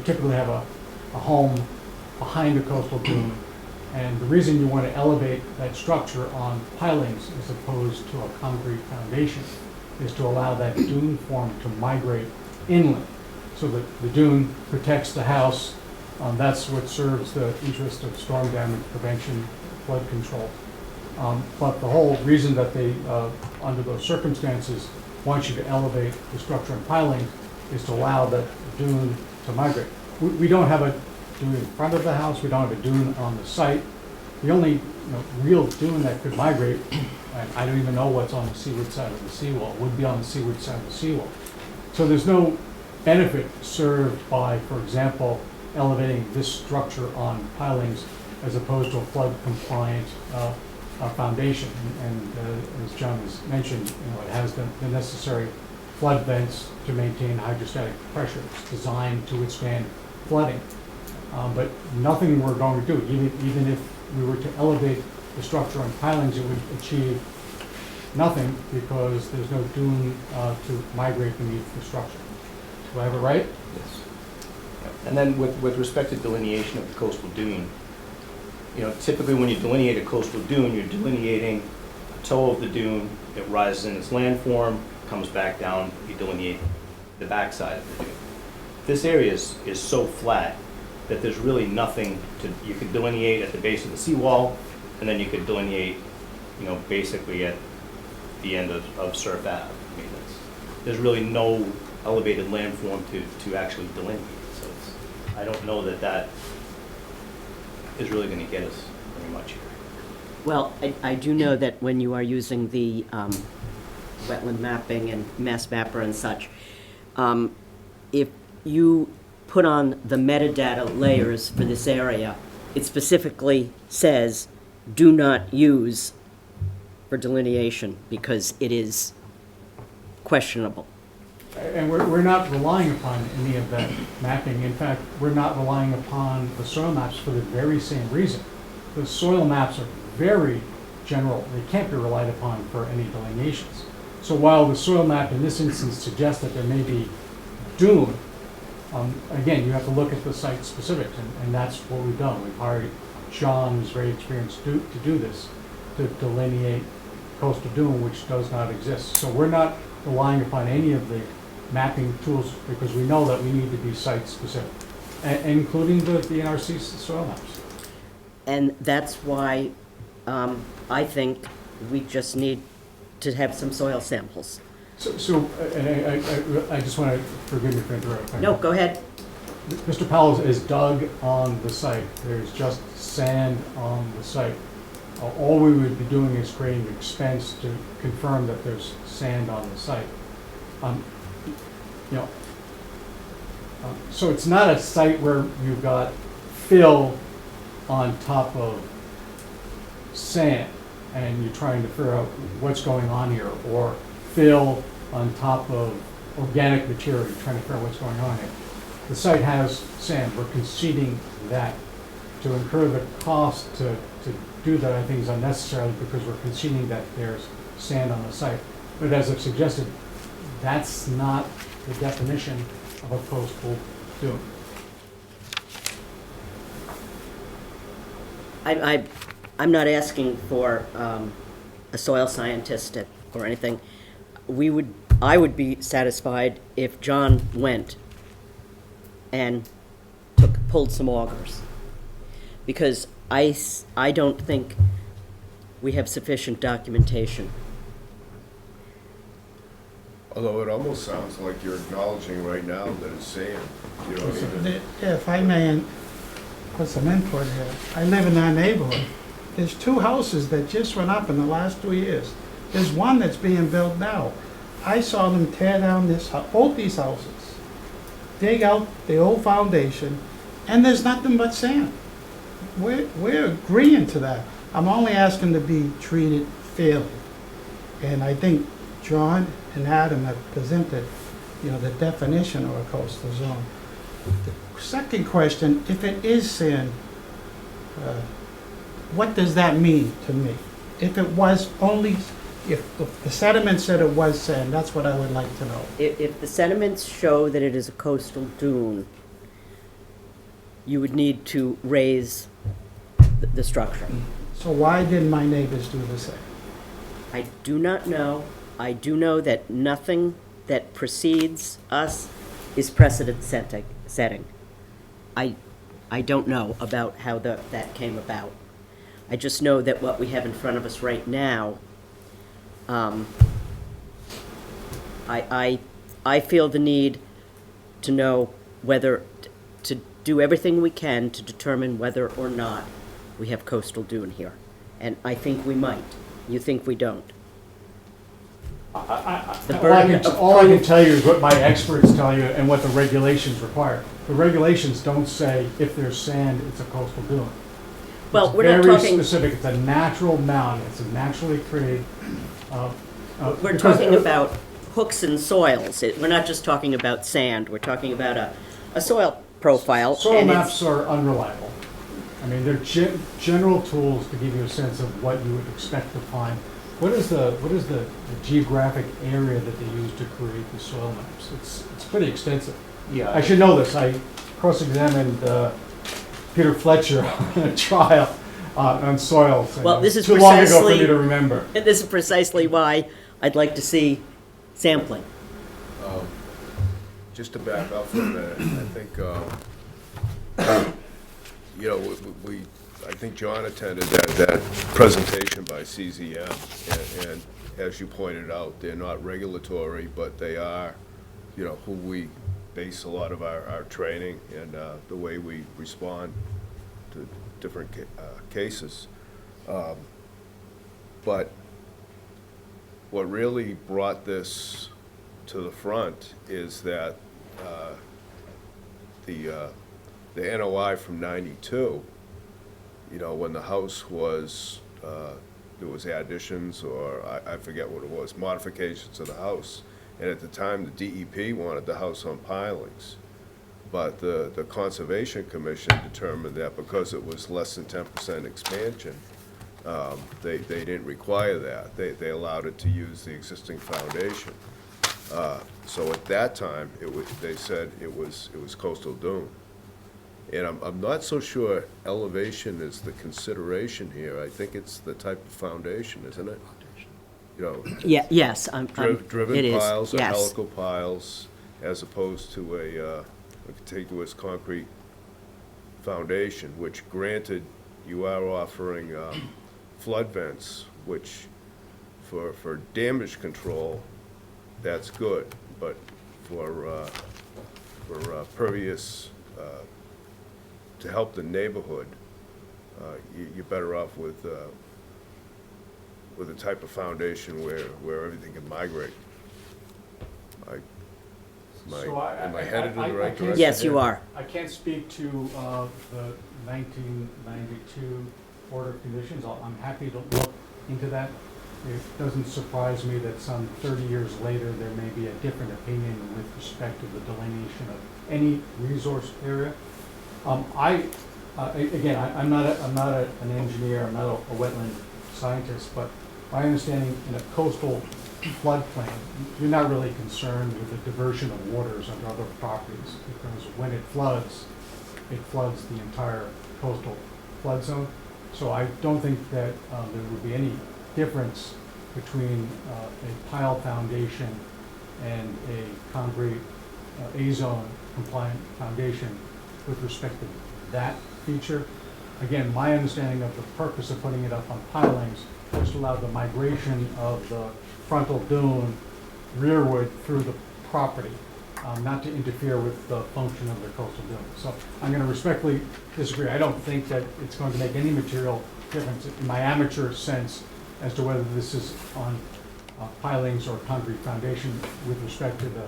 typically have a home behind a coastal dune, and the reason you want to elevate that structure on pilings as opposed to a concrete foundation is to allow that dune form to migrate inland, so that the dune protects the house. That's what serves the interest of storm damage prevention, flood control. But the whole reason that they, under those circumstances, want you to elevate the structure and pilings is to allow that dune to migrate. We don't have a dune in front of the house. We don't have a dune on the site. The only real dune that could migrate, and I don't even know what's on the seaward side of the seawall, would be on the seaward side of the seawall. So there's no benefit served by, for example, elevating this structure on pilings as opposed to a flood compliant foundation. And as John has mentioned, it has the necessary flood vents to maintain hydrostatic pressure. It's designed to withstand flooding. But nothing we're going to do, even if we were to elevate the structure on pilings, it would achieve nothing because there's no dune to migrate beneath the structure. Do I have it right? Yes. And then with respect to delineation of the coastal dune, typically when you delineate a coastal dune, you're delineating a toe of the dune, it rises in its landform, comes back down, you delineate the backside of the dune. This area is so flat that there's really nothing you could delineate at the base of the seawall, and then you could delineate, basically at the end of Surf Ave. I mean, there's really no elevated landform to actually delineate. So I don't know that is really going to get us very much here. Well, I do know that when you are using the wetland mapping and mass mapper and such, if you put on the metadata layers for this area, it specifically says, do not use for delineation because it is questionable. And we're not relying upon any of that mapping. In fact, we're not relying upon the soil maps for the very same reason. The soil maps are very general. They can't be relied upon for any delineations. So while the soil map in this instance suggests that there may be dune, again, you have to look at the site specifics, and that's what we've done. We've hired John, who's very experienced to do this, to delineate coastal dune, which does not exist. So we're not relying upon any of the mapping tools because we know that we need to be site specific, including the NRC soil maps. And that's why I think we just need to have some soil samples. And I just want to, forgive me for interrupting. No, go ahead. Mr. Powell is dug on the site. There's just sand on the site. All we would be doing is creating an expense to confirm that there's sand on the site. So it's not a site where you've got fill on top of sand and you're trying to figure out what's going on here, or fill on top of organic material, you're trying to figure out what's going on here. The site has sand. We're conceding that. To incur the cost to do that, I think, is unnecessary because we're conceding that there's sand on the site. But as I've suggested, that's not the definition of a coastal dune. I'm not asking for a soil scientist or anything. I would be satisfied if John went and pulled some augers. Because I don't think we have sufficient documentation. Although it almost sounds like you're acknowledging right now that it's sand, you know what I mean? If I may put some input here, I live in that neighborhood. There's 2 houses that just went up in the last 2 years. There's one that's being built now. I saw them tear down both these houses, dig out the old foundation, and there's nothing but sand. We're agreeing to that. I'm only asking to be treated fairly. And I think John and Adam have presented, the definition of a coastal zone. The second question, if it is sand, what does that mean to me? If the sediment said it was sand, that's what I would like to know. If the sediments show that it is a coastal dune, you would need to raise the structure. So why didn't my neighbors do the same? I do not know. I do know that nothing that precedes us is precedent setting. I don't know about how that came about. I just know that what we have in front of us right now, I feel the need to know whether to do everything we can to determine whether or not we have coastal dune here. And I think we might. You think we don't? The burden of All I can proof- tell you is what my experts tell you and what the regulations require. The regulations don't say if there's sand, it's a coastal dune. Well, It's we're not very talking, specific. It's a natural mound. It's a naturally created. we're because- talking about hooks and soils. We're not just talking about sand. We're talking about a soil profile. Soil and maps are unreliable. I mean, they're general tools to give you a sense of what you would expect to find. What is the geographic area that they use to create the soil maps? It's pretty extensive. Yeah. I should know this. I cross-examined Peter Fletcher on a trial on soils. and Well, this is too long ago for precisely- me to remember. And this is precisely why I'd like to see sampling. Just to back up for a minute, I think, I think John attended that presentation by CZM, and as you pointed out, they're not regulatory, but they are, who we base a lot of our training and the way we respond to different cases. But what really brought this to the front is that the NOI from '92, you know, when the house was, there was additions, or I forget what it was, modifications to the house. And at the time, the DEP wanted the house on pilings. But the Conservation Commission determined that because it was less than 10% expansion, they didn't require that. They allowed it to use the existing foundation. So at that time, they said it was coastal dune. And I'm not so sure elevation is the consideration here. I think it's the type of foundation, isn't it? You know, Yeah, yes, it driven is, piles or yes. helical piles, as opposed to a contiguous concrete foundation, which granted, you are offering flood vents, which for damage control, that's good, but for pervious, to help the neighborhood, you're better off with a type of foundation where everything can migrate. Am I headed in the right direction? Yes, you are. I can't speak to the 1992 order of conditions. I'm happy to look into that. It doesn't surprise me that some 30 years later, there may be a different opinion with respect to the delineation of any resource area. Again, I'm not an engineer, I'm not a wetland scientist, but my understanding in a coastal floodplain, you're not really concerned with the diversion of waters onto other properties, because when it floods the entire coastal flood zone. So I don't think that there would be any difference between a pile foundation and a concrete A-zone compliant foundation with respect to that feature. Again, my understanding of the purpose of putting it up on pilings was to allow the migration of the frontal dune rearward through the property, not to interfere with the function of the coastal dune. So I'm going to respectfully disagree. I don't think that it's going to make any material difference in my amateur sense as to whether this is on pilings or concrete foundation with respect to the,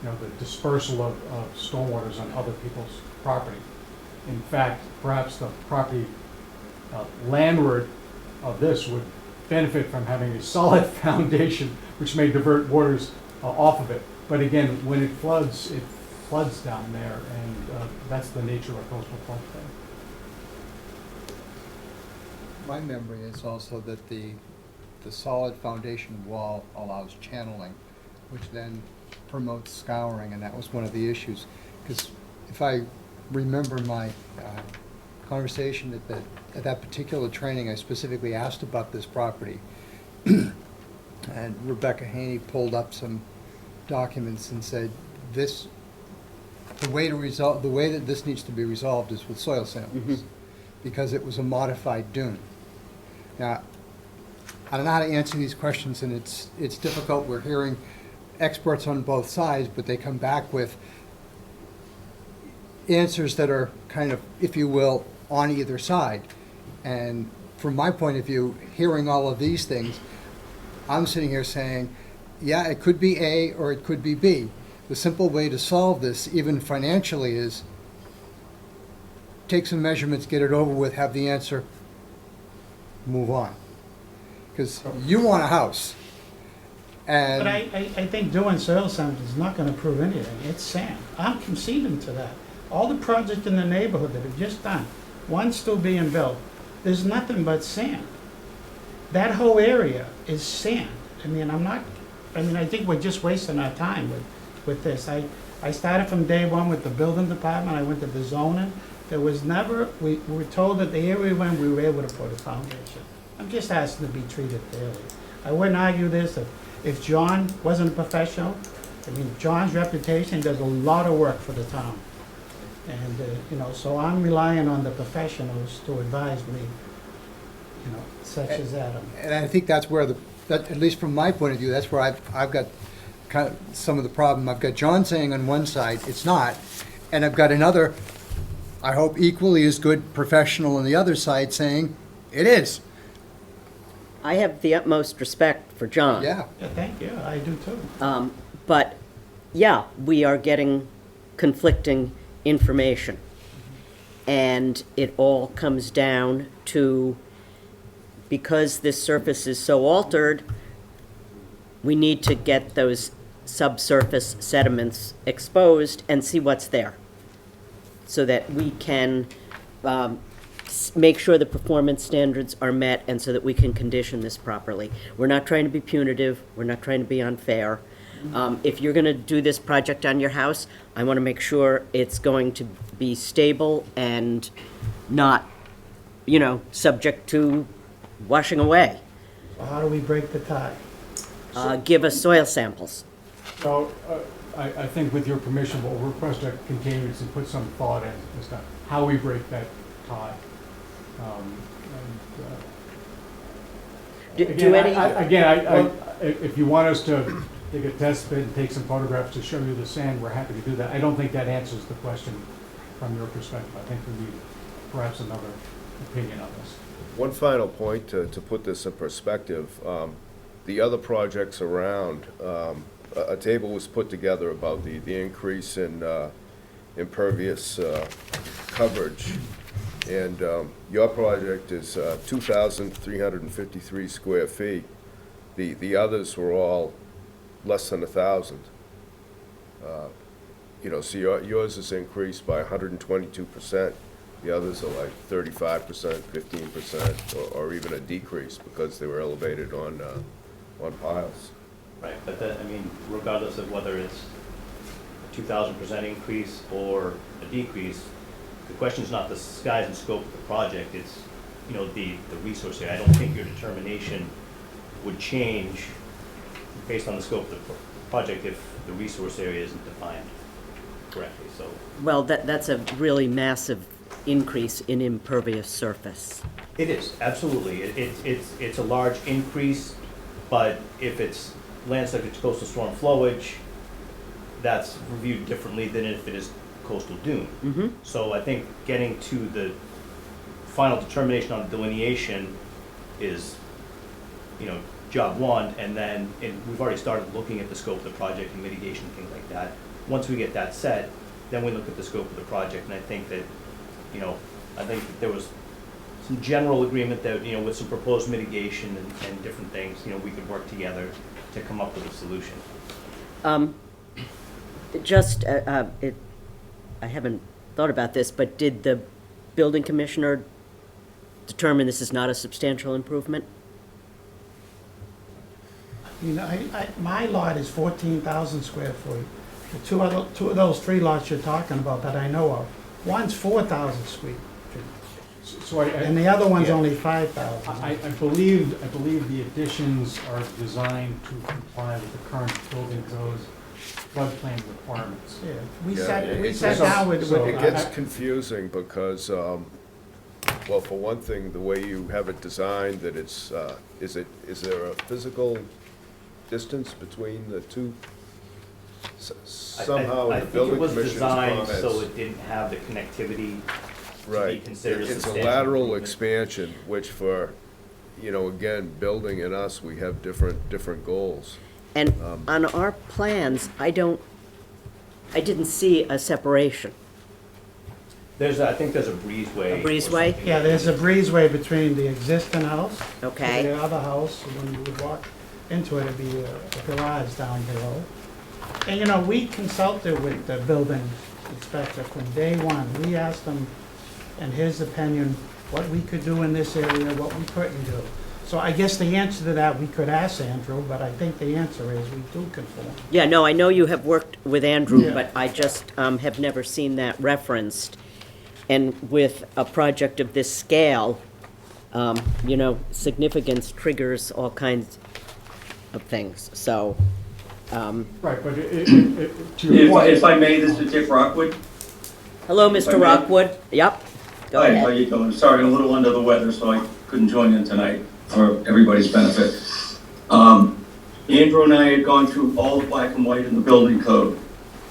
the dispersal of stormwaters on other people's property. In fact, perhaps the property landward of this would benefit from having a solid foundation which may divert waters off of it. But again, when it floods down there, and that's the nature of a coastal floodplain. My memory is also that the solid foundation wall allows channeling, which then promotes scouring, and that was one of the issues. Because if I remember my conversation at that particular training, I specifically asked about this property. And Rebecca Haney pulled up some documents and said, the way that this needs to be resolved is with soil samples, because it was a modified dune. Now, I don't know how to answer these questions, and it's difficult. We're hearing experts on both sides, but they come back with answers that are kind of, if you will, on either side. And from my point of view, hearing all of these things, I'm sitting here saying, yeah, it could be A or it could be B. The simple way to solve this, even financially, is take some measurements, get it over with, have the answer, move on. Because you want a house. And But I think doing soil samples is not gonna prove anything. It's sand. I'm conceding to that. All the projects in the neighborhood that have just done, one's still being built, there's nothing but sand. That whole area is sand. I think we're just wasting our time with this. I started from day one with the building department, I went to the zoning. There was never, we were told that the area when we were able to put a foundation. I'm just asking to be treated fairly. I wouldn't argue this if John wasn't a professional. John's reputation does a lot of work for the town. And, so I'm relying on the professionals to advise me, such as Adam. And I think that's where at least from my point of view, that's where I've got kind of some of the problem. I've got John saying on one side, it's not, and I've got another, I hope equally as good professional on the other side saying, it is. I have the utmost respect for John. Yeah, Yeah, thank you, I do too. But, yeah, we are getting conflicting information. And it all comes down to, because this surface is so altered, we need to get those subsurface sediments exposed and see what's there, so that we can make sure the performance standards are met, and so that we can condition this properly. We're not trying to be punitive, we're not trying to be unfair. If you're gonna do this project on your house, I wanna make sure it's going to be stable and not, subject to washing away. So how do we break the tie? Give us soil samples. So, I think with your permission, we'll request a continuance and put some thought in as to how we break that tie. Do Again, any, if you want us to take a test bed and take some photographs to show you the sand, we're happy to do that. I don't think that answers the question from your perspective. I think we need perhaps another opinion on this. One final point to put this in perspective, the other projects around, a table was put together about the increase in impervious coverage. And your project is 2,353 square feet. The others were all less than 1,000. So yours is increased by 122%. The others are like 35%, 15%, or even a decrease because they were elevated on piles. Right, but that, I mean, regardless of whether it's a 2,000% increase or a decrease, the question is not the size and scope of the project, it's, the resource area. I don't think your determination would change based on the scope of the project if the resource area isn't defined correctly, so. well, that's a really massive increase in impervious surface. It is, absolutely. It's a large increase, but if it's land subject to coastal storm flowage, that's reviewed differently than if it is coastal dune. Mm-hmm. So I think getting to the final determination on delineation is, job one, and then we've already started looking at the scope of the project and mitigation, things like that. Once we get that set, then we look at the scope of the project, and I think that, there was some general agreement that, with some proposed mitigation and different things, we could work together to come up with a solution. I haven't thought about this, but did the building commissioner determine this is not a substantial improvement? My lot is 14,000 square foot. The two of those three lots you're talking about that I know of, one's 4,000 square feet, So and the other one's only 5,000. I believe the additions are designed to comply with the current building codes floodplain requirements. Yeah, we Yeah, sat down with. so- It gets confusing because, well, for one thing, the way you have it designed, that it's, is there a physical distance between the two? Somehow, I the think it building was commission's designed so comments. it didn't have the connectivity to be Right, considered a it's a substantial lateral improvement. expansion, which for, again, building and us, we have different goals. And on our plans, I didn't see a separation. I think there's a breezeway. A breezeway? Yeah, there's a breezeway between the existing house. Okay. And the other house, when you would walk into it, it'd be a garage down below. And, we consulted with the building inspector from day one. We asked him, in his opinion, what we could do in this area, what we couldn't do. So I guess the answer to that, we could ask Andrew, but I think the answer is we do conform. Yeah, no, I know you have worked with Andrew, Yeah. but I just have never seen that referenced. And with a project of this scale, significance triggers all kinds of things, so. Right, but to your point. If I may, this is Dick Rockwood. Hello, If I Mr. may. Rockwood. Yep, go Hi, how ahead. you doing? Sorry, I'm a little under the weather, so I couldn't join in tonight for everybody's benefit. Andrew and I had gone through all the black and white in the building code.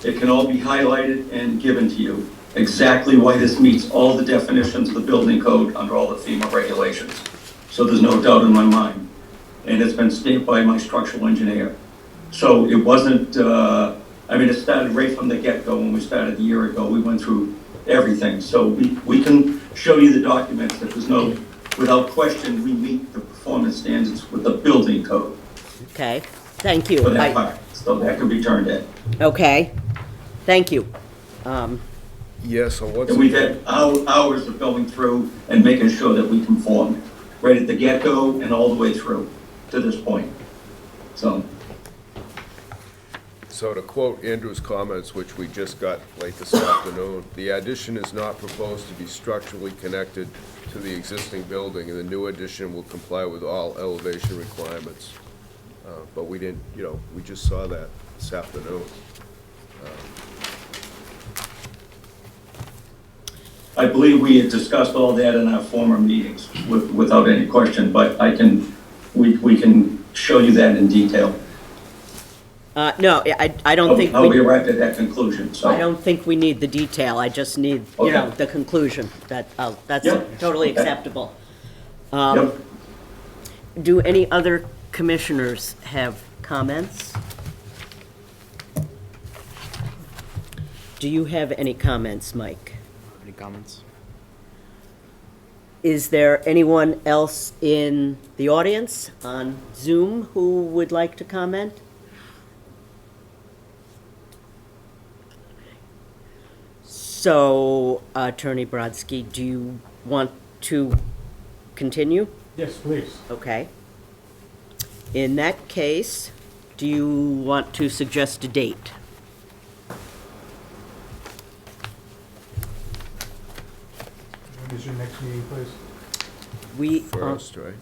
It can all be highlighted and given to you, exactly why this meets all the definitions of the building code under all the FEMA regulations. So there's no doubt in my mind. and it's been stamped by my structural engineer. So it wasn't, I mean, it started right from the get-go when we started a year ago. We went through everything. So we can show you the documents that there's no, without question, we meet the performance standards with the building code Okay, thank you. for that part. So that can be turned in. Okay, thank you. Yes, so what's, And we've had hours of going through and making sure that we conform, right at the get-go and all the way through to this point. So, so to quote Andrew's comments, which we just got late this afternoon, the addition is not proposed to be structurally connected to the existing building, and the new addition will comply with all elevation requirements. But we didn't, you know, we just saw that this afternoon. I believe we had discussed all that in our former meetings without any question, but we can show you that in detail. No, I don't think How we we, arrived at that conclusion, so. I don't think we need the detail, I just need, you know, Okay. the conclusion, that's Yep. totally Okay. acceptable. Yep. Do any other commissioners have comments? Do you have any comments, Mike? Any comments? Is there anyone else in the audience on Zoom who would like to comment? So, Attorney Brodsky, do you want to continue? Yes, please. Okay. In that case, do you want to suggest a date? When is your next meeting, please? We, First, right?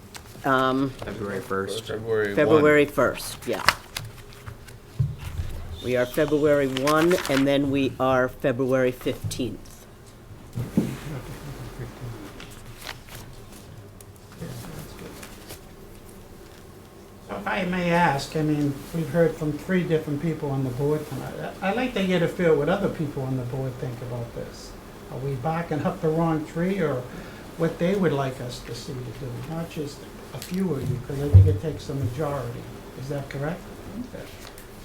February 1st. February 1. February 1st, yeah. We are February 1, and then we are February 15th. So if I may ask, I mean, we've heard from 3 different people on the board tonight. I'd like to get a feel what other people on the board think about this. Are we barking up the wrong tree, or what they would like us to see to do? Not just a few of you, because I think it takes a majority. Is that correct? Okay.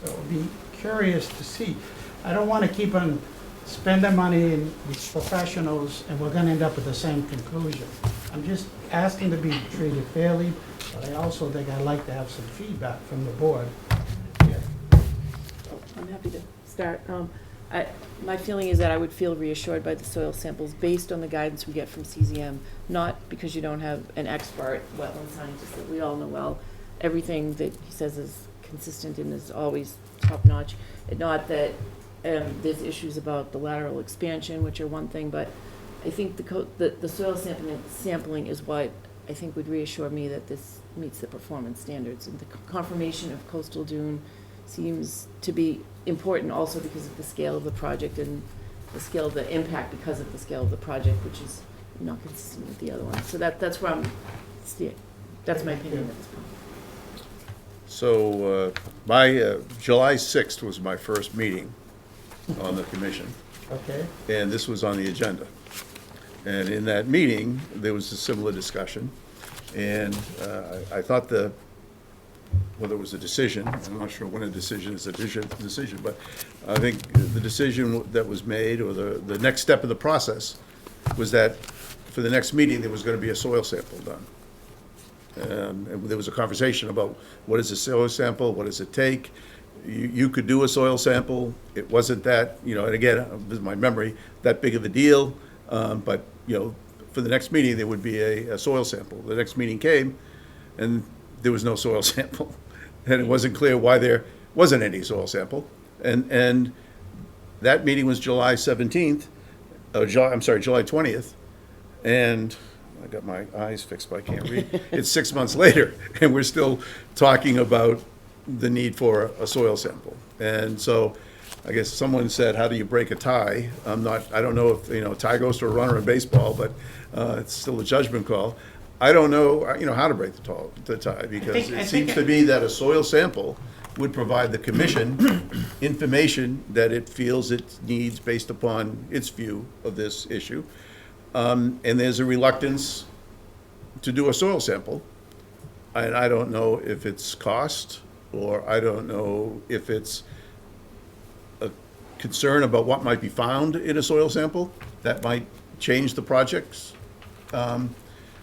So it'll be curious to see. I don't want to keep on spending money in these professionals, and we're going to end up with the same conclusion. I'm just asking to be treated fairly, but I also think I'd like to have some feedback from the board. Yeah. I'm happy to start. My feeling is that I would feel reassured by the soil samples based on the guidance we get from CZM, not because you don't have an expert wetland scientist that we all know well. Everything that he says is consistent and is always top-notch. And not that there's issues about the lateral expansion, which are one thing, but I think the soil sampling is what I think would reassure me that this meets the performance standards. And the confirmation of coastal dune seems to be important also because of the scale of the project and the scale of the impact because of the scale of the project, which is not consistent with the other one. So that's where I'm, that's my opinion at this point. So my July 6th was my first meeting on the commission, Okay? and this was on the agenda. And in that meeting, there was a similar discussion, and I thought well, there was a decision. I'm not sure when a decision is a decision, but I think the decision that was made, or the next step of the process, was that for the next meeting, there was going to be a soil sample done. And there was a conversation about what is a soil sample, what does it take? You could do a soil sample. It wasn't that, you know, and again, this is my memory, that big of a deal. But, you know, for the next meeting, there would be a soil sample. The next meeting came, and there was no soil sample. And it wasn't clear why there wasn't any soil sample. And that meeting was July 17th, July 20th. And I got my eyes fixed, but I can't read. It's 6 months later, and we're still talking about the need for a soil sample. And so I guess someone said, how do you break a tie? I don't know if, you know, a tie goes to a runner in baseball, but it's still a judgment call. I don't know, you know, how to break the tie, because I it think seems to me that a soil sample would provide the commission information that it feels it needs based upon its view of this issue. And there's a reluctance to do a soil sample And I don't know if it's cost, or I don't know if it's a concern about what might be found in a soil sample that might change the projects.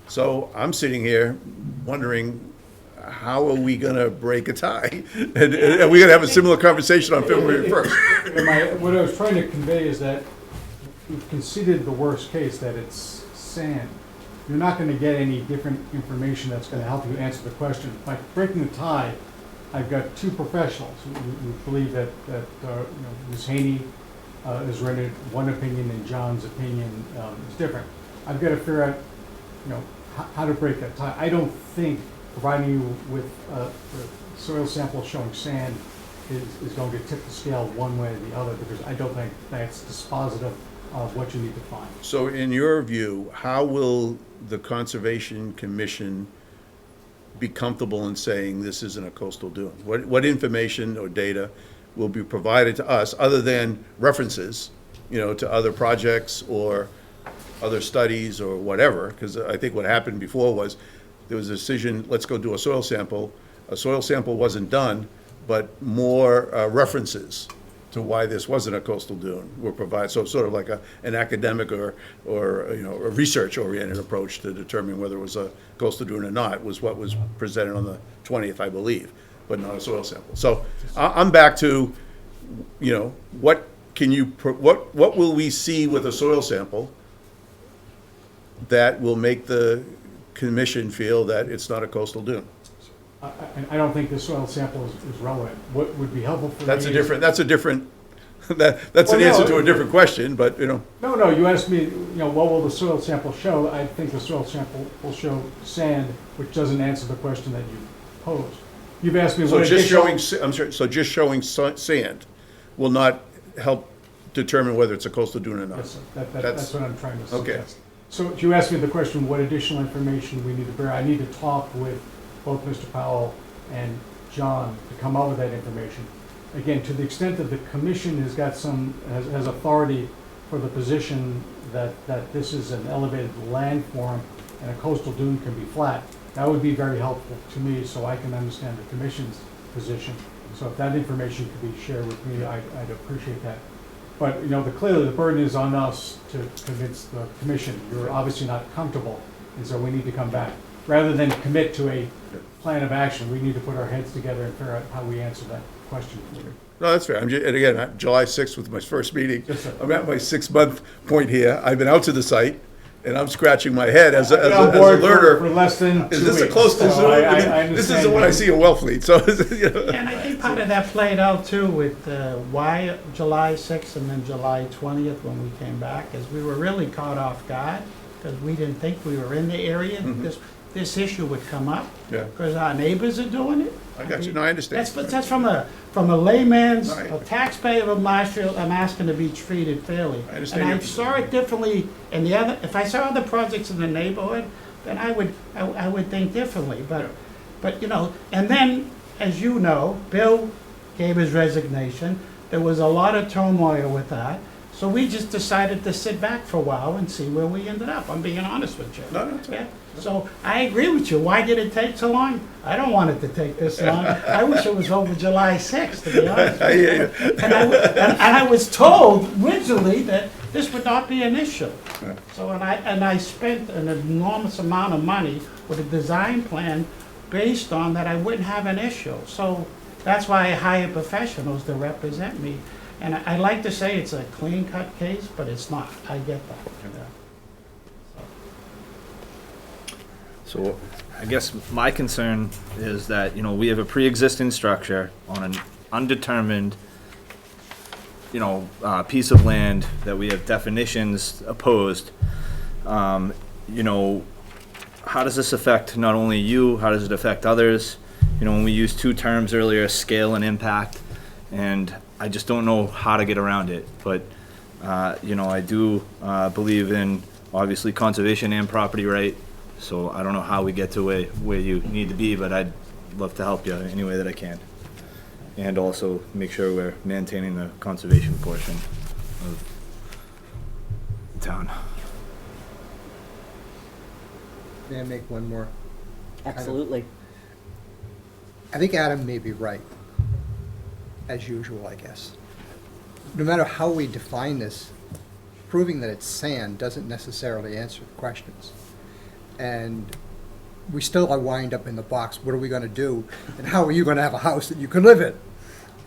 So I'm sitting here wondering, how are we gonna break a tie? And are we gonna have a similar conversation on February 1st? What I was trying to convey is that we've considered the worst case, that it's sand. You're not gonna get any different information that's gonna help you answer the question. By breaking the tie, I've got two professionals who believe that Ms. Haney has rendered one opinion and John's opinion is different. I've got to figure out, how to break that tie. I don't think providing you with a soil sample showing sand is going to tip the scale one way or the other, because I don't think that's dispositive of what you need to find. So in your view, how will the Conservation Commission be comfortable in saying this isn't a coastal dune? What information or data will be provided to us, other than references, to other projects or other studies or whatever? Because I think what happened before was there was a decision, let's go do a soil sample. A soil sample wasn't done, but more references to why this wasn't a coastal dune were provided. So sort of like an academic or a research-oriented approach to determine whether it was a coastal dune or not was what was presented on the 20th, I believe, but not a soil sample. So I'm back to, what will we see with a soil sample that will make the commission feel that it's not a coastal dune? I don't think the soil sample is relevant. What would be helpful for me That's an Well, answer no, to a different question, but, No, you asked me, what will the soil sample show? I think the soil sample will show sand, which doesn't answer the question that you posed. You've asked me So what just additional... just showing sand will not help determine whether it's a coastal dune or not? Yes, sir. That's what I'm trying to suggest. Okay. So you asked me the question, what additional information we need to bear? I need to talk with both Mr. Powell and John to come up with that information. Again, to the extent that the commission has got has authority for the position that this is an elevated landform and a coastal dune can be flat, that would be very helpful to me so I can understand the commission's position. So if that information could be shared with me, I'd appreciate that. But, clearly the burden is on us to convince the commission. You're obviously not comfortable, and so we need to come back. Rather than commit to a plan of action, we need to put our heads together and figure out how we answer that question. No, that's fair. And again, July 6th was my first meeting. Yes, sir. I'm at my 6-month point here. I've been out to the site, and I'm scratching my head as a On board learner. for less than 2 Is this a weeks, coastal so zone? I This understand isn't what I see in Wellfleet, so. And I think part of that played out too with why July 6th and then July 20th when we came back, is we were really caught off guard because we didn't think we were in the area. This issue would come up Yeah. because our neighbors are doing it. I got you. No, I understand. That's from a layman's, Right. a taxpayer of Marshfield. I'm asking to be treated fairly. I understand And I your saw it differently in the other. If I saw other projects in the neighborhood, then I would think differently. But and then, as you know, Bill gave his resignation. There was a lot of turmoil with that. So we just decided to sit back for a while and see where we ended up. I'm being honest with you. No, that's Yeah. So I agree with you. Why did it take so long? I don't want it to take this long. I wish it was over July 6th, to be honest with you. And I was told originally that this would not be an issue. So, and I spent an enormous amount of money with a design plan based on that I wouldn't have an issue. So that's why I hire professionals to represent me. And I'd like to say it's a clean-cut case, but it's not. I get that. So I guess my concern is that, we have a pre-existing structure on an undetermined, piece of land that we have definitions opposed. How does this affect not only you, how does it affect others? When we used 2 terms earlier, scale and impact, and I just don't know how to get around it. But, I do believe in, obviously, conservation and property right. So I don't know how we get to where you need to be, but I'd love to help you any way that I can. And also make sure we're maintaining the conservation portion of the town. May I make one more? Absolutely. I think Adam may be right, as usual, I guess. No matter how we define this, proving that it's sand doesn't necessarily answer the questions. And we still are wind up in the box, what are we gonna do? And how are you gonna have a house that you can live in?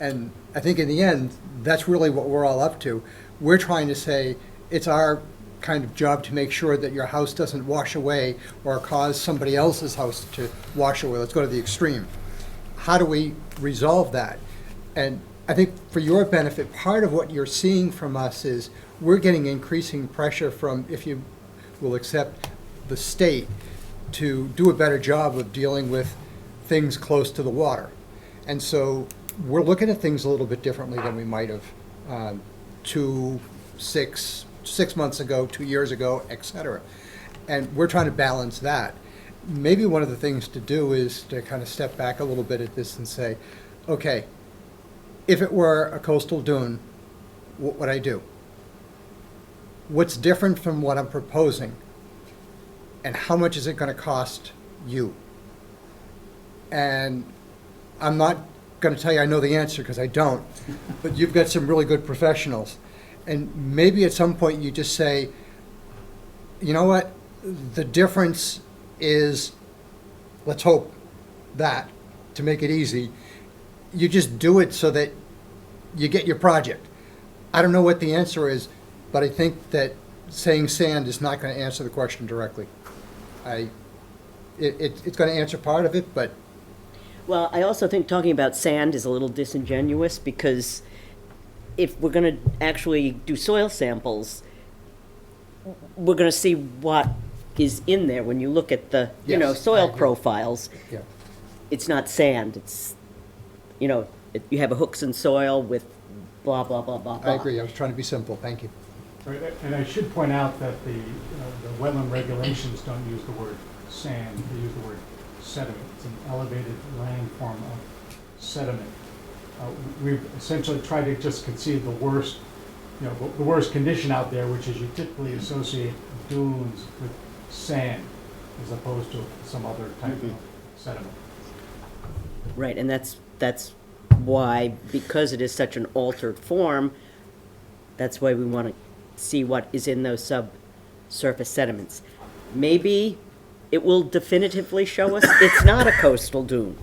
And I think in the end, that's really what we're all up to. We're trying to say, it's our kind of job to make sure that your house doesn't wash away or cause somebody else's house to wash away. Let's go to the extreme. How do we resolve that? And I think for your benefit, part of what you're seeing from us is we're getting increasing pressure from, if you will accept, the state to do a better job of dealing with things close to the water. And so we're looking at things a little bit differently than we might have 6 months ago, 2 years ago, et cetera. And we're trying to balance that. Maybe one of the things to do is to kind of step back a little bit at this and say, okay, if it were a coastal dune, what would I do? What's different from what I'm proposing? And how much is it going to cost you? And I'm not going to tell you I know the answer because I don't, but you've got some really good professionals. And maybe at some point you just say, you know what, the difference is, let's hope that, to make it easy, you just do it so that you get your project. I don't know what the answer is, but I think that saying sand is not going to answer the question directly. It's going to answer part of it, but Well, I also think talking about sand is a little disingenuous because if we're going to actually do soil samples, we're going to see what is in there when you look at the, Yes, I soil agree. profiles. yeah. It's not sand, it's, you have a hooks and soil with blah, blah, blah, blah, blah. I agree. I was trying to be simple. Thank you. Right, and I should point out that the wetland regulations don't use the word sand, they use the word sediment. It's an elevated landform of sediment. We've essentially tried to just conceive the worst, the worst condition out there, which is you typically associate dunes with sand as opposed to some other type of sediment. Right, and that's why, because it is such an altered form, that's why we want to see what is in those subsurface sediments. Maybe it will definitively show us it's not a coastal dune.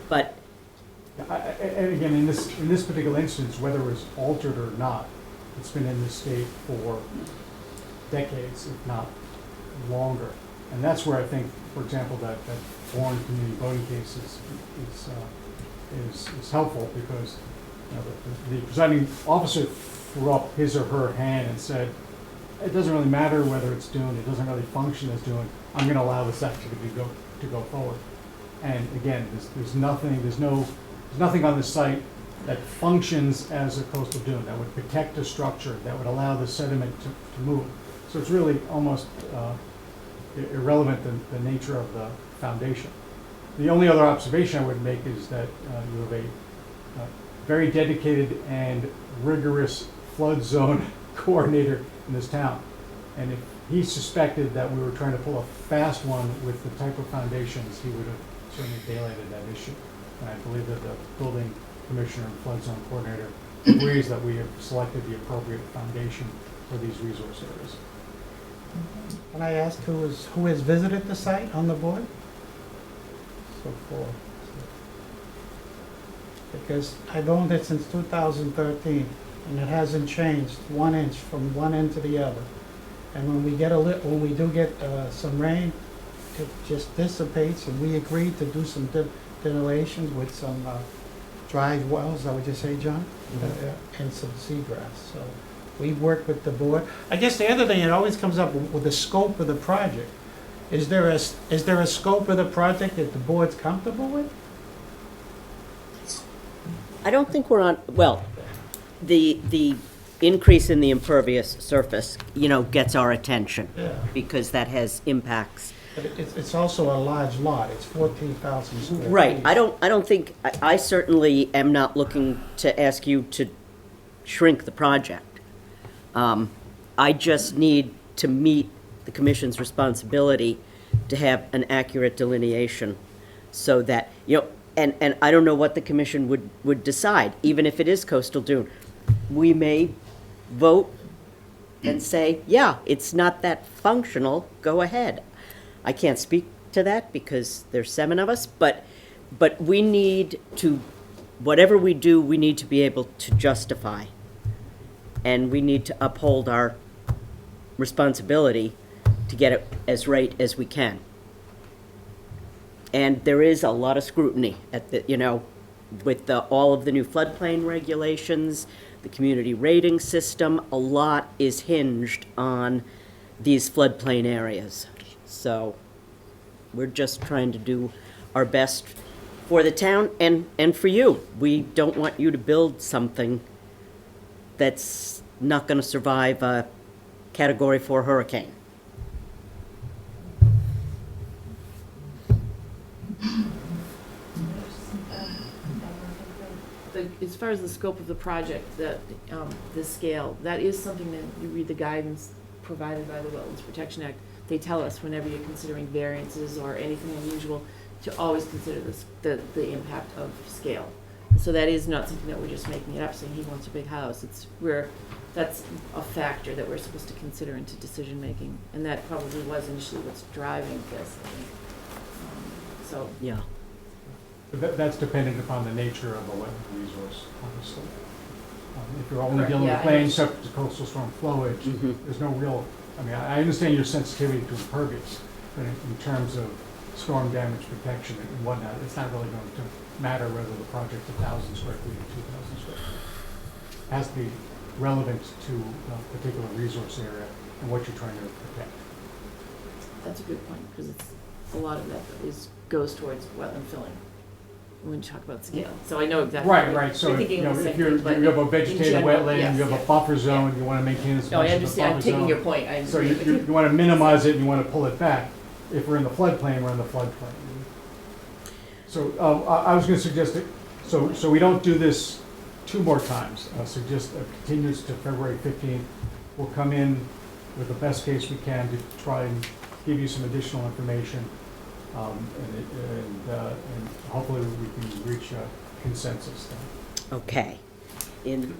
But, And again, in this particular instance, whether it was altered or not, it's been in this state for decades, if not longer. And that's where I think, for example, that foreign community voting case is helpful because the presiding officer threw up his or her hand and said, it doesn't really matter whether it's dune, it doesn't really function as dune, I'm going to allow this activity to go forward. And again, there's nothing on the site that functions as a coastal dune, that would protect a structure, that would allow the sediment to move. So it's really almost irrelevant the nature of the foundation. The only other observation I would make is that you have a very dedicated and rigorous flood zone coordinator in this town. And if he suspected that we were trying to pull a fast one with the type of foundations, he would have certainly daylighted that issue. And I believe that the building commissioner and flood zone coordinator agrees that we have selected the appropriate foundation for these resource areas. Can I ask who has visited the site on the board? So far. Because I've owned it since 2013, and it hasn't changed 1 inch from one end to the other. And when we do get some rain, it just dissipates, and we agreed to do some denilations with some dry wells, is that what you say, John? And some seagrass. So we worked with the board. I guess the other thing, it always comes up with the scope of the project. Is there a scope of the project that the board's comfortable with? I don't think we're on, well, the increase in the impervious surface, gets our attention. Yeah. Because that has impacts. But it's also a large lot, it's 14,000 square feet. Right, I don't think, I certainly am not looking to ask you to shrink the project. I just need to meet the commission's responsibility to have an accurate delineation so that, you know, and I don't know what the commission would decide, even if it is coastal dune. We may vote and say, yeah, it's not that functional, go ahead. I can't speak to that because there's 7 of us, but we need to, whatever we do, we need to be able to justify. And we need to uphold our responsibility to get it as right as we can. And there is a lot of scrutiny at the, you know, with all of the new floodplain regulations, the community rating system, a lot is hinged on these floodplain areas. So we're just trying to do our best for the town and for you. We don't want you to build something that's not going to survive a Category 4 hurricane. As far as the scope of the project, the scale, that is something that you read the guidance provided by the Wetlands Protection Act. They tell us whenever you're considering variances or anything unusual, to always consider the impact of scale. So that is not something that we're just making it up, saying he wants a big house. That's a factor that we're supposed to consider into decision making, and that probably was initially what's driving this, I think. So. Yeah. That's dependent upon the nature of the wetland resource, obviously. If you're only Correct, dealing yeah, with plain subject to coastal storm flowage, there's no real, I mean, I understand your sensitivity to impervious, but in terms of storm damage protection and whatnot, it's not really going to matter whether the project's 1,000 square feet or 2,000 square feet. It has to be relevant to a particular resource area and what you're trying to protect. That's a good point, because a lot of that goes towards wetland filling when you talk about scale. So I know exactly. Right, so We're if, thinking you know, of the if same you're, thing, but you have a in vegetated general, wetland, yes, you have yeah. a buffer zone, you want to maintain as No, much I of the understand, I'm buffer taking zone. your point, I So agree with you want to minimize it and you want to pull it back. If we're in the floodplain, we're in the floodplain. So I was going to suggest that, so we don't do this 2 more times. Suggest a continuance to February 15th. We'll come in with the best case we can to try and give you some additional information. And hopefully we can reach a consensus then. Okay. Can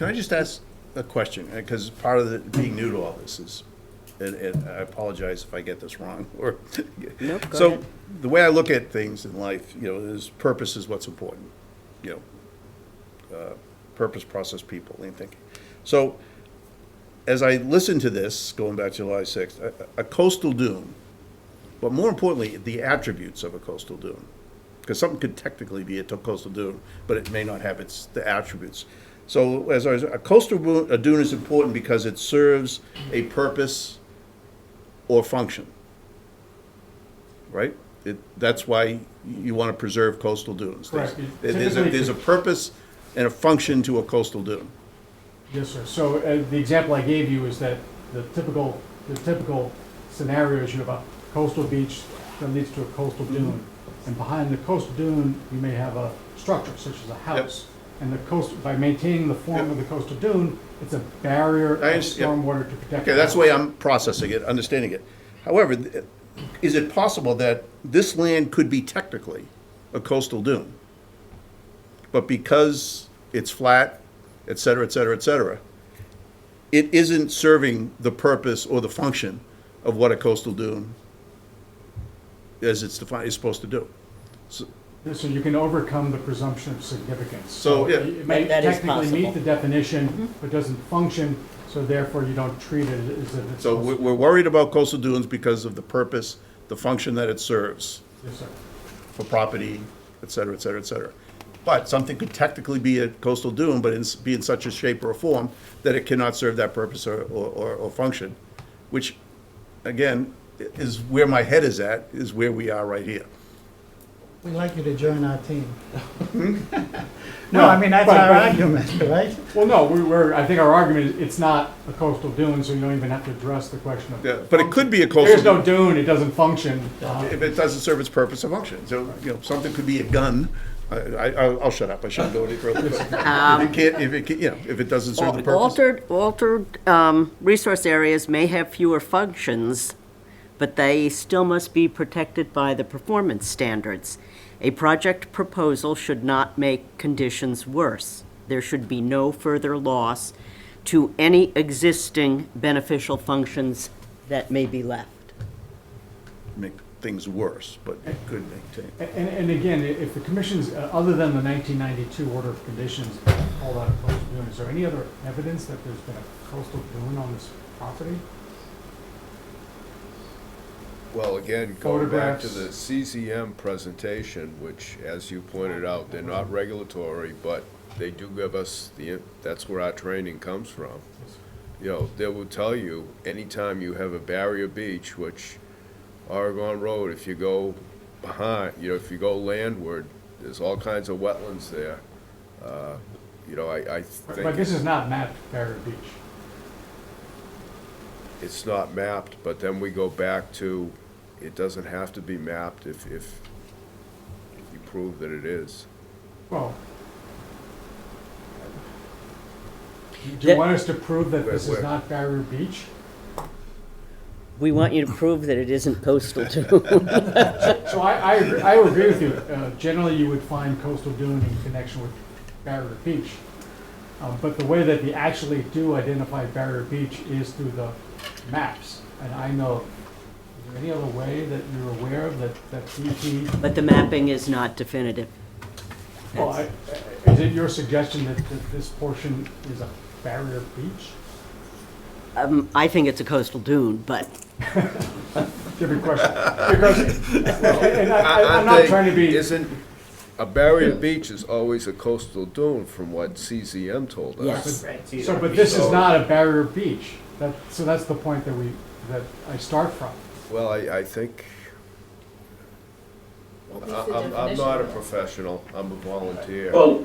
I just ask a question? Because part of being new to all this is, and I apologize if I get this wrong, or. Nope, go So, ahead. the way I look at things in life, you know, is purpose is what's important. You know, purpose, process, people, and thinking. So, as I listen to this, going back to July 6th, a coastal dune, but more importantly, the attributes of a coastal dune. Because something could technically be a coastal dune, but it may not have the attributes. So a coastal dune is important because it serves a purpose or function, right? That's why you want to preserve coastal dunes. Correct. There's a purpose and a function to a coastal dune. Yes, sir. So the example I gave you is that the typical scenario is you have a coastal beach that leads to a coastal dune. And behind the coastal dune, you may have a structure such as a house. And by maintaining the form of the coastal dune, it's a barrier of stormwater to protect. Okay, that's the way I'm processing it, understanding it. However, is it possible that this land could be technically a coastal dune? But because it's flat, et cetera, et cetera, et cetera, it isn't serving the purpose or the function of what a coastal dune, as it's defined, is supposed to do. So you can overcome the presumption of significance. So, yeah. It may That is technically meet possible. the definition, but doesn't function, so therefore you don't treat it as if it's. So we're worried about coastal dunes because of the purpose, the function that it serves Yes, sir. for property, et cetera, et cetera, et cetera. But something could technically be a coastal dune, but be in such a shape or a form that it cannot serve that purpose or function, which, again, is where my head is where we are right here. We'd like you to join our team. No, I mean, that's but- our but- argument, right? Well, no, I think our argument is it's not a coastal dune, so you don't even have to address the question of. Yeah, but it could be a coastal. There's no dune, it doesn't function. If it doesn't serve its purpose or function. So, you know, something could be a gun. I'll shut up. I shouldn't go any further. If it doesn't serve the purpose. Altered resource areas may have fewer functions, but they still must be protected by the performance standards. A project proposal should not make conditions worse. There should be no further loss to any existing beneficial functions that may be left. Make things worse, but it could maintain. And again, if the commission's, other than the 1992 order of conditions called out a coastal dune, is there any other evidence that there's been a coastal dune on this property? Well, again, going back to Photographs. the CZM presentation, which, as you pointed out, they're not regulatory, but they do give us that's where our training comes from. You know, they will tell you, anytime you have a barrier beach, which Oregon Road, if you go behind, if you go landward, there's all kinds of wetlands there. I think. But this is not mapped Barrier Beach. It's not mapped, but then we go back to, it doesn't have to be mapped if you prove that it is. Well, do you want us to prove that this is Where? not Barrier Beach? We want you to prove that it isn't coastal dune. So I would agree with you. Generally, you would find coastal dune in connection with Barrier Beach. But the way that we actually do identify Barrier Beach is through the maps. And I know, is there any other way that you're aware of that DT? But the mapping is not definitive. Well, is it your suggestion that this portion is a Barrier Beach? I think it's a coastal dune, but Different question. Because, and I'm not trying to be. Isn't a barrier beach is always a coastal dune from what CZM told us? yes. So, but this is not a barrier beach. So that's the point that I start from. Well, I think, I'm not a professional, I'm a volunteer. Well,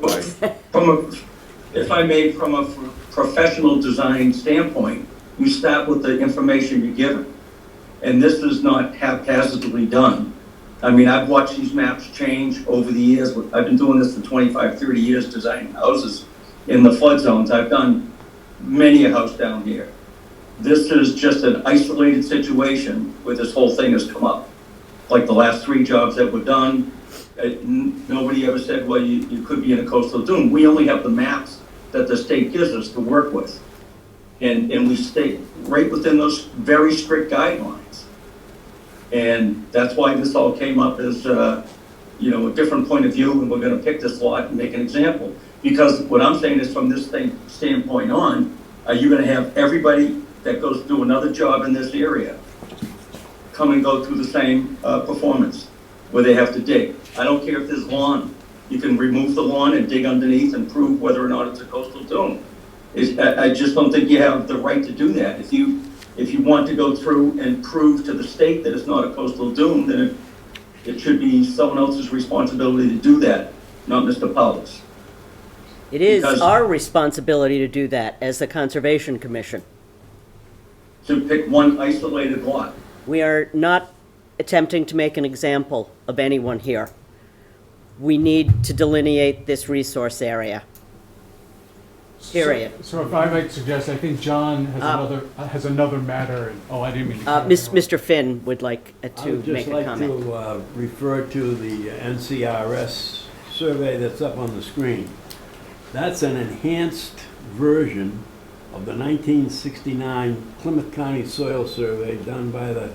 if I may, from a professional design standpoint, you start with the information you're given. And this is not haphazardly done. I mean, I've watched these maps change over the years. I've been doing this for 25, 30 years, designing houses in the flood zones. I've done many a house down here. This is just an isolated situation where this whole thing has come up. Like the last 3 jobs that were done, nobody ever said, well, you could be in a coastal dune. We only have the maps that the state gives us to work with. And we stay right within those very strict guidelines. And that's why this all came up as, a different point of view, and we're gonna pick this lot and make an example. Because what I'm saying is, from this standpoint on, are you gonna have everybody that goes to do another job in this area come and go through the same performance, where they have to dig? I don't care if there's lawn. You can remove the lawn and dig underneath and prove whether or not it's a coastal dune. I just don't think you have the right to do that. If you want to go through and prove to the state that it's not a coastal dune, then it should be someone else's responsibility to do that, not Mr. Powell's. It is Because- our responsibility to do that as the Conservation Commission. To pick one isolated lot. We are not attempting to make an example of anyone here. We need to delineate this resource area. Period. So if I might suggest, I think John has another matter, and, I didn't mean to. cut you off. Mr. Finn would like I to would make just a like comment. to refer to the NCRS survey that's up on the screen. That's an enhanced version of the 1969 Plymouth County Soil Survey done by the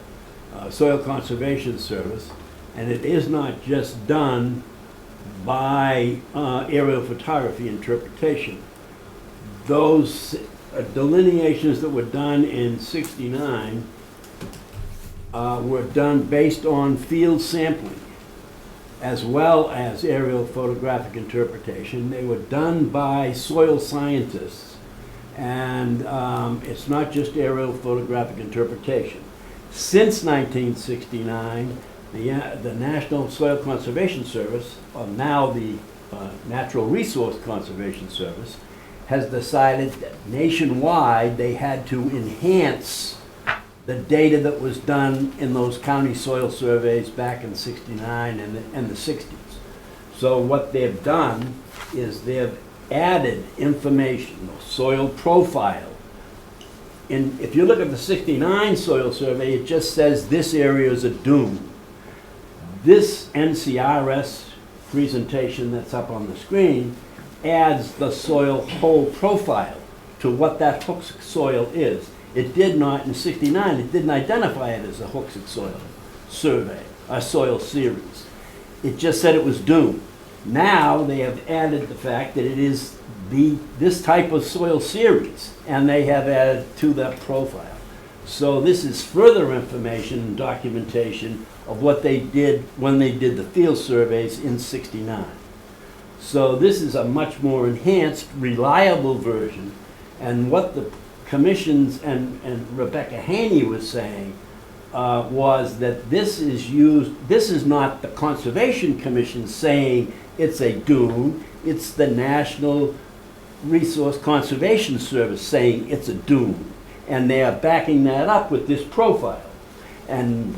Soil Conservation Service. And it is not just done by aerial photography interpretation. Those delineations that were done in '69 were done based on field sampling as well as aerial photographic interpretation. They were done by soil scientists, and it's not just aerial photographic interpretation. Since 1969, the National Soil Conservation Service, or now the Natural Resource Conservation Service, has decided that nationwide they had to enhance the data that was done in those county soil surveys back in '69 and the '60s. So what they've done is they've added information, soil profile, if you look at the 69 soil survey, it just says this area is a dune. This NCRS presentation that's up on the screen adds the soil hole profile to what that Hooksic soil is. It did not, in 69, it didn't identify it as a Hooksic soil survey, a soil series. It just said it was dune. Now they have added the fact that it is this type of soil series, and they have added to that profile. So this is further information and documentation of what they did when they did the field surveys in 69. So this is a much more enhanced, reliable version. And what the commissions and Rebecca Haney was saying was that this is not the Conservation Commission saying it's a dune, it's the National Resource Conservation Service saying it's a dune. And they are backing that up with this profile. And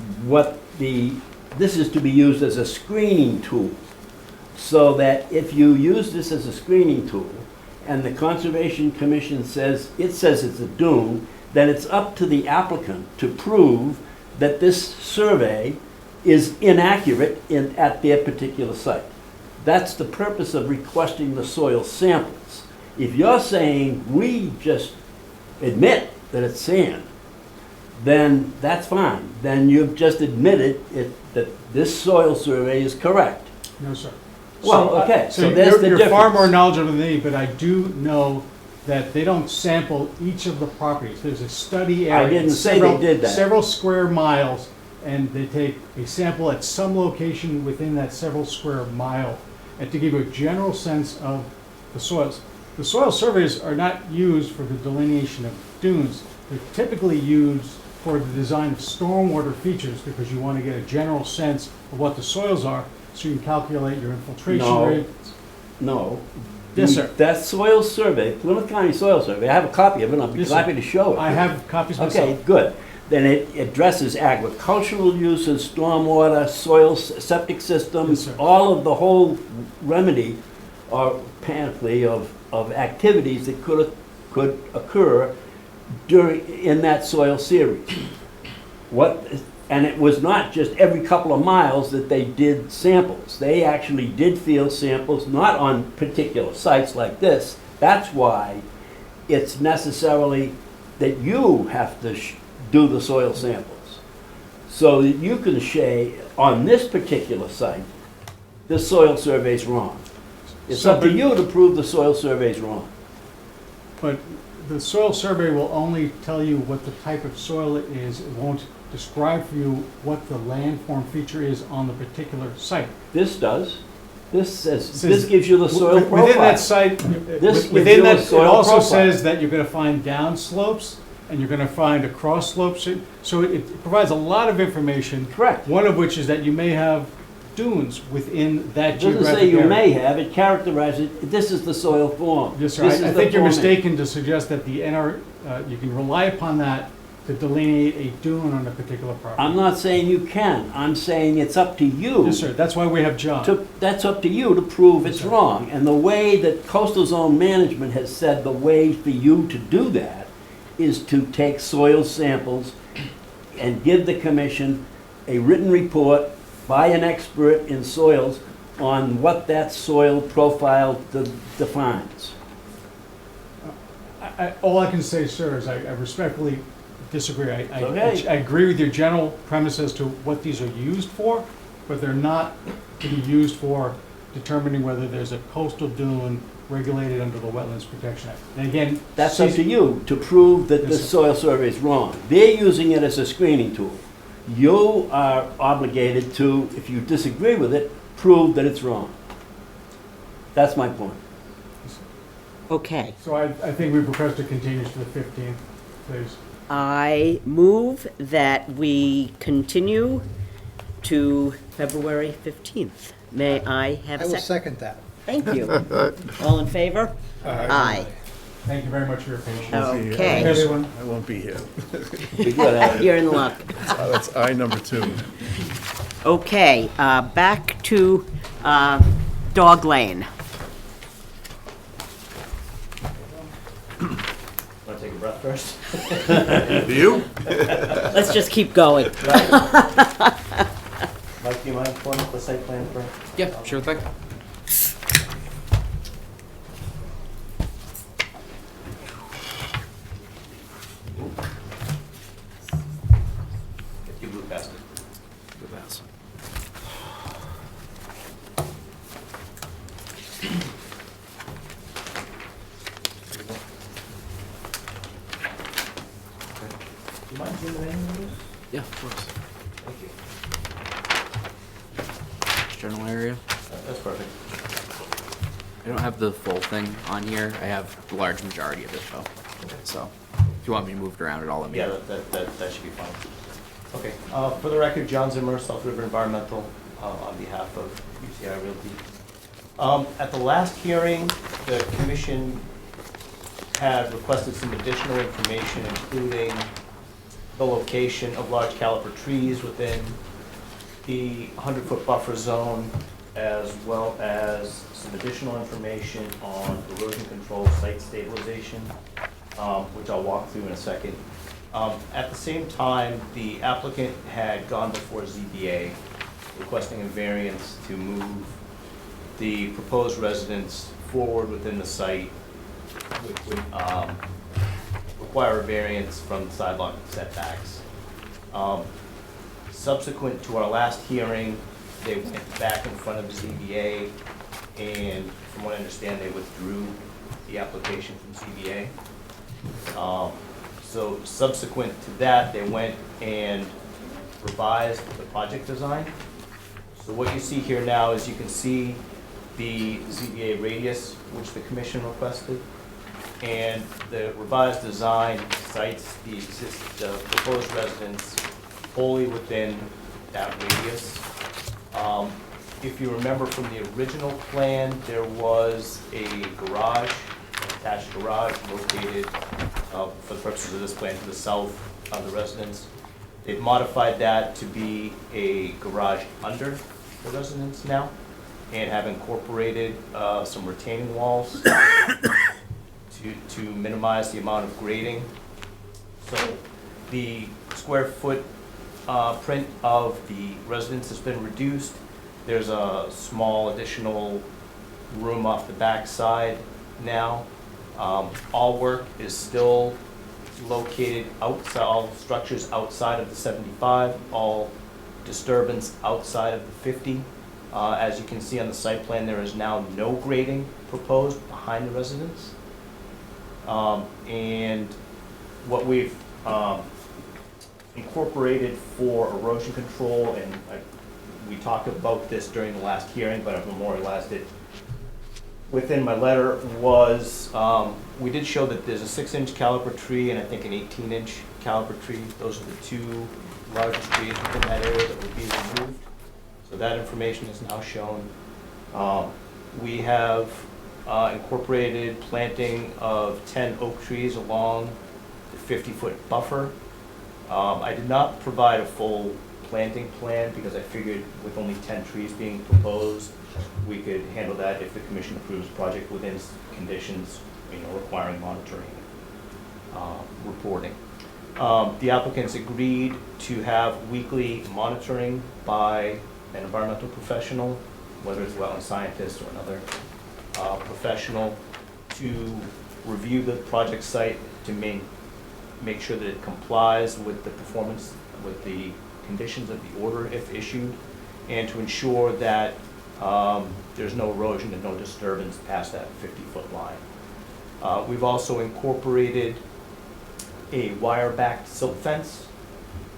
this is to be used as a screening tool. So that if you use this as a screening tool, and the Conservation Commission says it's a dune, then it's up to the applicant to prove that this survey is inaccurate at their particular site. That's the purpose of requesting the soil samples. If you're saying we just admit that it's sand, then that's fine. Then you've just admitted that this soil survey is correct. No, sir. Well, okay, so you're, that's the you're far difference. more knowledgeable than me, but I do know that they don't sample each of the properties. There's a study area. I didn't say they did that. Several square miles, and they take a sample at some location within that several square mile, and to give you a general sense of the soils. The soil surveys are not used for the delineation of dunes. They're typically used for the design of stormwater features because you want to get a general sense of what the soils are, so you can calculate your infiltration rate. No. Yes, sir. That soil survey, Plymouth County Soil Survey, I have a copy of it, and I'll be Yes, sir. happy to show it. I have copies myself. Okay, good. Then it addresses agricultural uses, stormwater, soil, septic systems, Yes, sir. all of the whole remedy or panoply of activities that could occur in that soil series. And it was not just every couple of miles that they did samples. They actually did field samples, not on particular sites like this. That's why it's necessarily that you have to do the soil samples. So that you can say, on this particular site, this soil survey's wrong. It's up to you to prove the soil survey's wrong. But the soil survey will only tell you what the type of soil it is. It won't describe for you what the landform feature is on the particular site. This does. This gives you the soil profile. Within that site, This gives within you that, a it soil also profile. says that you're going to find down slopes and you're going to find across slopes. So it provides a lot of information. Correct. One of which is that you may have dunes within that It doesn't geographic say you area. may have, it characterizes, this is the soil form. Yes, sir. This is I the think you're forming. mistaken to suggest that the you can rely upon that to delineate a dune on a particular property. I'm not saying you can, I'm saying it's up to you. Yes, sir. That's why we have John. That's up to you to prove it's Yes, sir. wrong. And the way that coastal zone management has said the way for you to do that is to take soil samples and give the commission a written report by an expert in soils on what that soil profile defines. All I can say, sir, is I respectfully disagree. Okay. I agree with your general premise as to what these are used for, but they're not to be used for determining whether there's a coastal dune regulated under the Wetlands Protection Act. And again, That's up to you to prove that the Yes, sir. soil survey is wrong. They're using it as a screening tool. You are obligated to, if you disagree with it, prove that it's wrong. That's my point. Okay. So I think we request a continuance to the 15th, please. I move that we continue to February 15th. May I have I a will second? second that. Thank you. All in favor? Aye. Thank you very much for your patience. Okay. Everyone. I won't be here. Be good at it. You're in luck. That's I number 2. Okay, back to Dog Lane. to take a breath first? Do you? Let's just keep going. Mike, do you mind pulling up the site plan for? Yeah, sure thing. If you move past it. Good pass. Do you mind zooming in on this? Yeah, of course. Thank you. General area. That's perfect. I don't have the full thing on here. I have the large majority of it though. So if you want me to move it around at all, let me Yeah, know. that should be fine. Okay, for the record, John Zimmer, South River Environmental, on behalf of UCI Realty. At the last hearing, the commission had requested some additional information, including the location of large caliper trees within the 100-foot buffer zone, as well as some additional information on erosion control site stabilization, which I'll walk through in a second. At the same time, the applicant had gone before ZBA requesting a variance to move the proposed residence forward within the site, which would require a variance from sidewalk setbacks. Subsequent to our last hearing, they went back in front of the ZBA, and from what I understand, they withdrew the application from ZBA. So subsequent to that, they went and revised the project design. So what you see here now is you can see the ZBA radius, which the commission requested, and the revised design cites the proposed residence wholly within that radius. If you remember from the original plan, there was a garage, an attached garage located, for the purposes of this plan, to the south of the residence. They've modified that to be a garage under the residence now, and have incorporated some retaining walls to minimize the amount of grading. So the square foot print of the residence has been reduced. There's a small additional room off the back side now. All work is still located outside, all structures outside of the 75, all disturbance outside of the 50. As you can see on the site plan, there is now no grading proposed behind the residence. And what we've incorporated for erosion control, and we talked about this during the last hearing, but I've memorialized it within my letter, was we did show that there's a 6-inch caliper tree and I think an 18-inch caliper tree. Those are the two largest trees within that area that would be removed. So that information is now shown. We have incorporated planting of 10 oak trees along the 50-foot buffer. I did not provide a full planting plan because I figured with only 10 trees being proposed, we could handle that if the commission approves the project within conditions, requiring monitoring, reporting. The applicants agreed to have weekly monitoring by an environmental professional, whether it's a wetland scientist or another professional, to review the project site to make sure that it complies with the performance, with the conditions of the order if issued, and to ensure that there's no erosion and no disturbance past that 50-foot line. We've also incorporated a wire-backed silt fence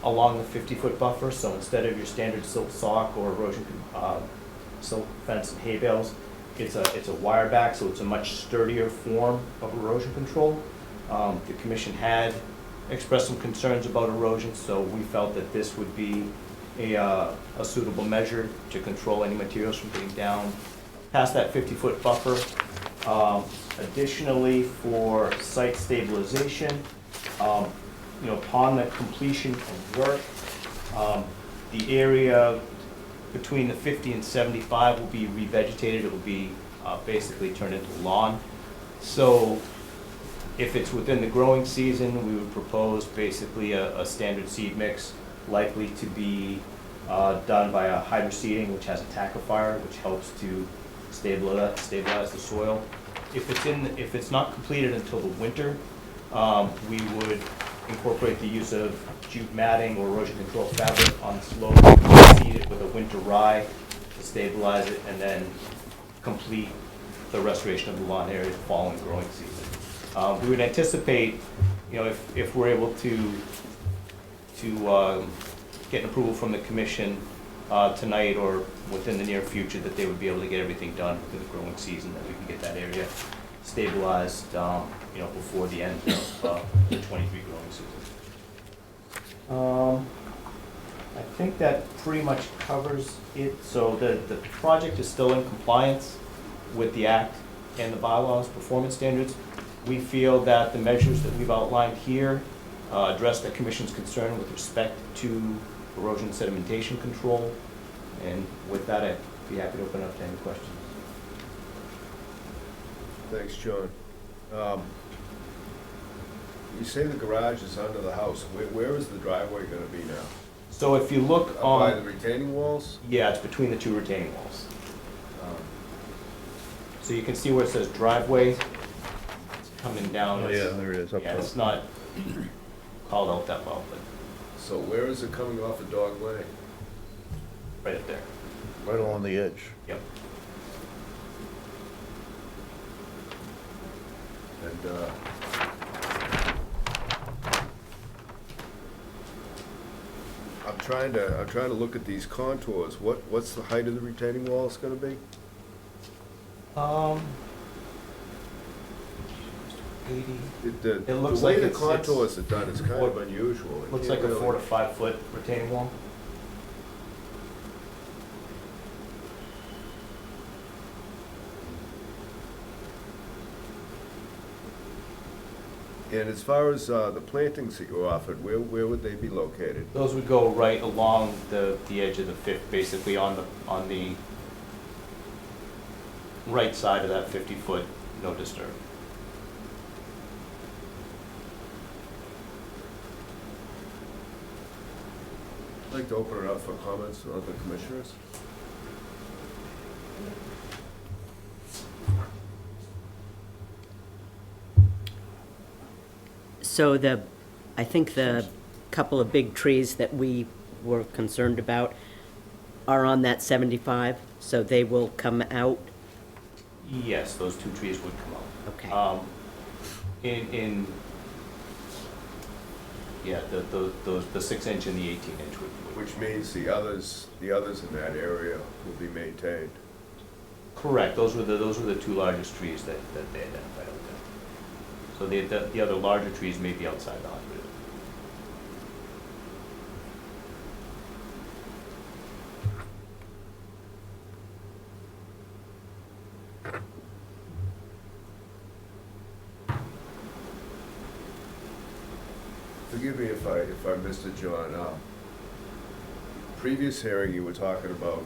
along the 50-foot buffer, so instead of your standard silt sock or erosion silt fence and hay bales, it's a wire back, so it's a much sturdier form of erosion control. The commission had expressed some concerns about erosion, so we felt that this would be a suitable measure to control any materials from getting down past that 50-foot buffer. Additionally, for site stabilization, upon the completion of work, the area between the 50 and 75 will be revegetated. It will be basically turned into lawn. So If it's within the growing season, we would propose basically a standard seed mix, likely to be done by a hydroseeding, which has a tackifier, which helps to stabilize the soil. If it's not completed until the winter, we would incorporate the use of jute matting or erosion control fabric on the slope, seed it with a winter rye to stabilize it, and then complete the restoration of the lawn area the following growing season. We would anticipate, if we're able to get an approval from the commission tonight or within the near future, that they would be able to get everything done for the growing season, that we can get that area stabilized, before the end of the 23 growing season. I think that pretty much covers it. So the project is still in compliance with the Act and the bylaws, performance standards. We feel that the measures that we've outlined here address the Commission's concern with respect to erosion and sedimentation control. And with that, I'd be happy to open up to any questions. Thanks, John. You say the garage is under the house. Where is the driveway gonna be now? So if you look Up by the on, retaining walls? yeah, it's between the two retaining walls. So you can see where it says driveway, it's coming down. Oh, yeah, there it is, up Yeah, top. it's not called out that well, but So where is it coming off of Dog Lane? right up there. Right along the edge. Yep. And, I'm trying to look at these contours. What's the height of the retaining walls gonna be? 80. The looks way like the it's contours are done is kind of four- unusual. It Looks can't like a really- 4 to 5 foot retaining wall. And as far as the plantings that you offered, where would they be located? Those would go right along the edge of the fifth, basically on the right side of that 50-foot no disturb. I'd like to open it up for comments from other commissioners. So I think the couple of big trees that we were concerned about are on that 75, so they will come out. Yes, those two trees would come out. Okay. Yeah, the 6-inch and the 18-inch would. Which means the others in that area will be maintained. Correct, those were the two largest trees that they identified out there. So the other larger trees may be outside the 100. Forgive me if I missed it, John. Previous hearing, you were talking about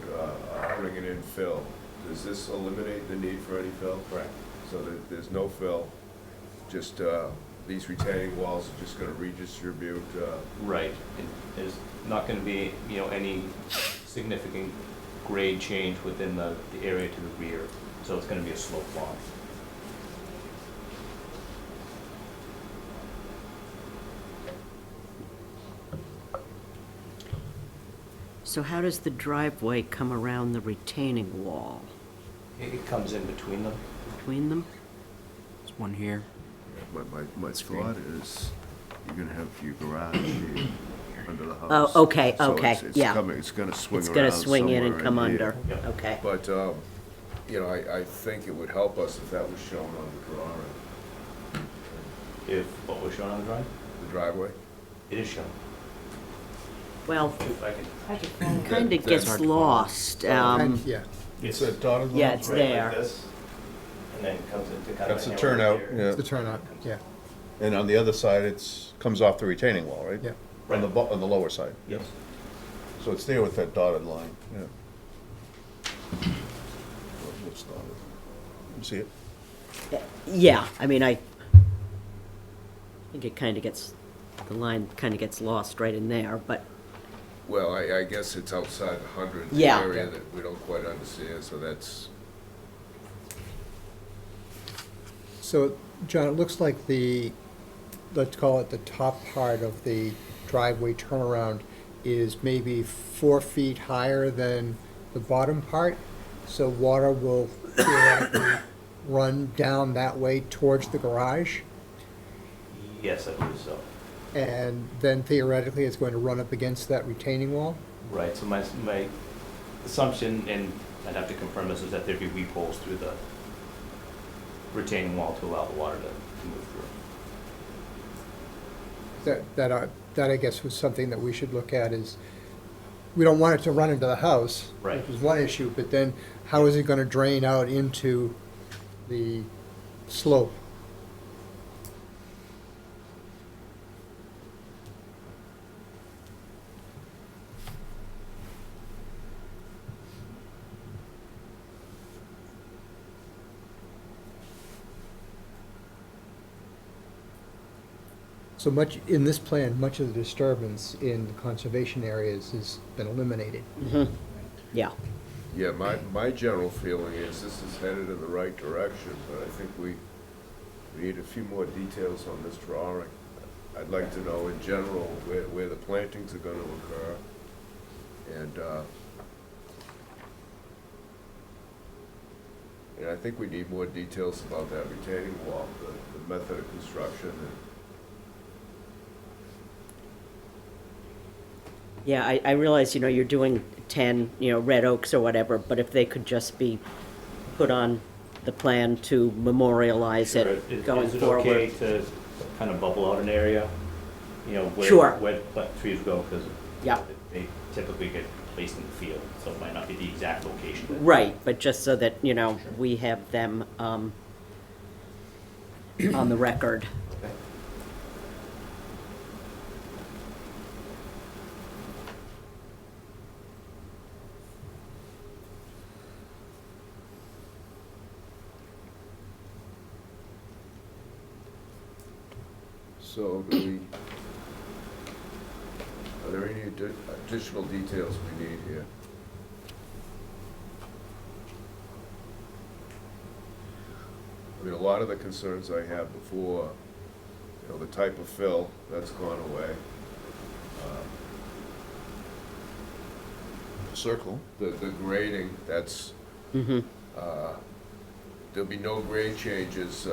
bringing in fill. Does this eliminate the need for any fill? Correct. So there's no fill, just these retaining walls are just gonna redistribute. Right, and there's not gonna be, any significant grade change within the area to the rear, so it's gonna be a slope lawn. So how does the driveway come around the retaining wall? It comes in between them. Between them? There's one here. My thought is, you're gonna have your garage here under the house. Oh, okay, So okay, it's yeah. It's gonna swing around It's gonna swing in and somewhere come here. under. Yep. Okay. But, I think it would help us if that was shown on the drawing, If what was shown on the drawing, the driveway. it is shown. Well, If I can. kind of That's gets hard to follow. lost. Yeah. It's a dotted Yeah, it's right like there. this, and then it comes into kind of. That's an the arrow turnout, here. yeah. It's the turnout, yeah. And on the other side, comes off the retaining wall, right? Yeah. On the lower side. Yes. So it's there with that dotted line, yeah. What's dotted? You see it? Yeah, I mean, I think it kind of gets, the line kind of gets lost right in there, but, Well, I guess it's outside the 100 Yeah. area that we don't quite understand, so that's, So, John, it looks like the, let's call it the top part of the driveway turnaround is maybe 4 feet higher than the bottom part. So water will theoretically run down that way towards the garage. Yes, I believe so. And then theoretically, it's going to run up against that retaining wall. Right, so my assumption, and I'd have to confirm this, is that there'd be weep holes through the retaining wall to allow the water to move through. That I guess was something that we should look at is, we don't want it to run into the house. Right. Which is one issue, but then how is it gonna drain out into the slope? So much, in this plan, much of the disturbance in the conservation areas has been eliminated. yeah. yeah, my general feeling is this is headed in the right direction, but I think we need a few more details on this drawing. I'd like to know in general where the plantings are gonna occur, and I think we need more details about that retaining wall, the method of construction, and Yeah, I realize, you're doing 10, red oaks or whatever, but if they could just be put on the plan to memorialize Sure. it going Is it forward. okay to kind of bubble out an area, Sure. where trees go, because Yeah. they typically get placed in the field, so it might not be the exact location. Right, but just so that, we have them on the record. Okay. so are there any additional details we need here? I mean, a lot of the concerns I had before, the type of fill, that's gone away. Circle. The grading, that's, Mm-hmm. there'll be no grade changes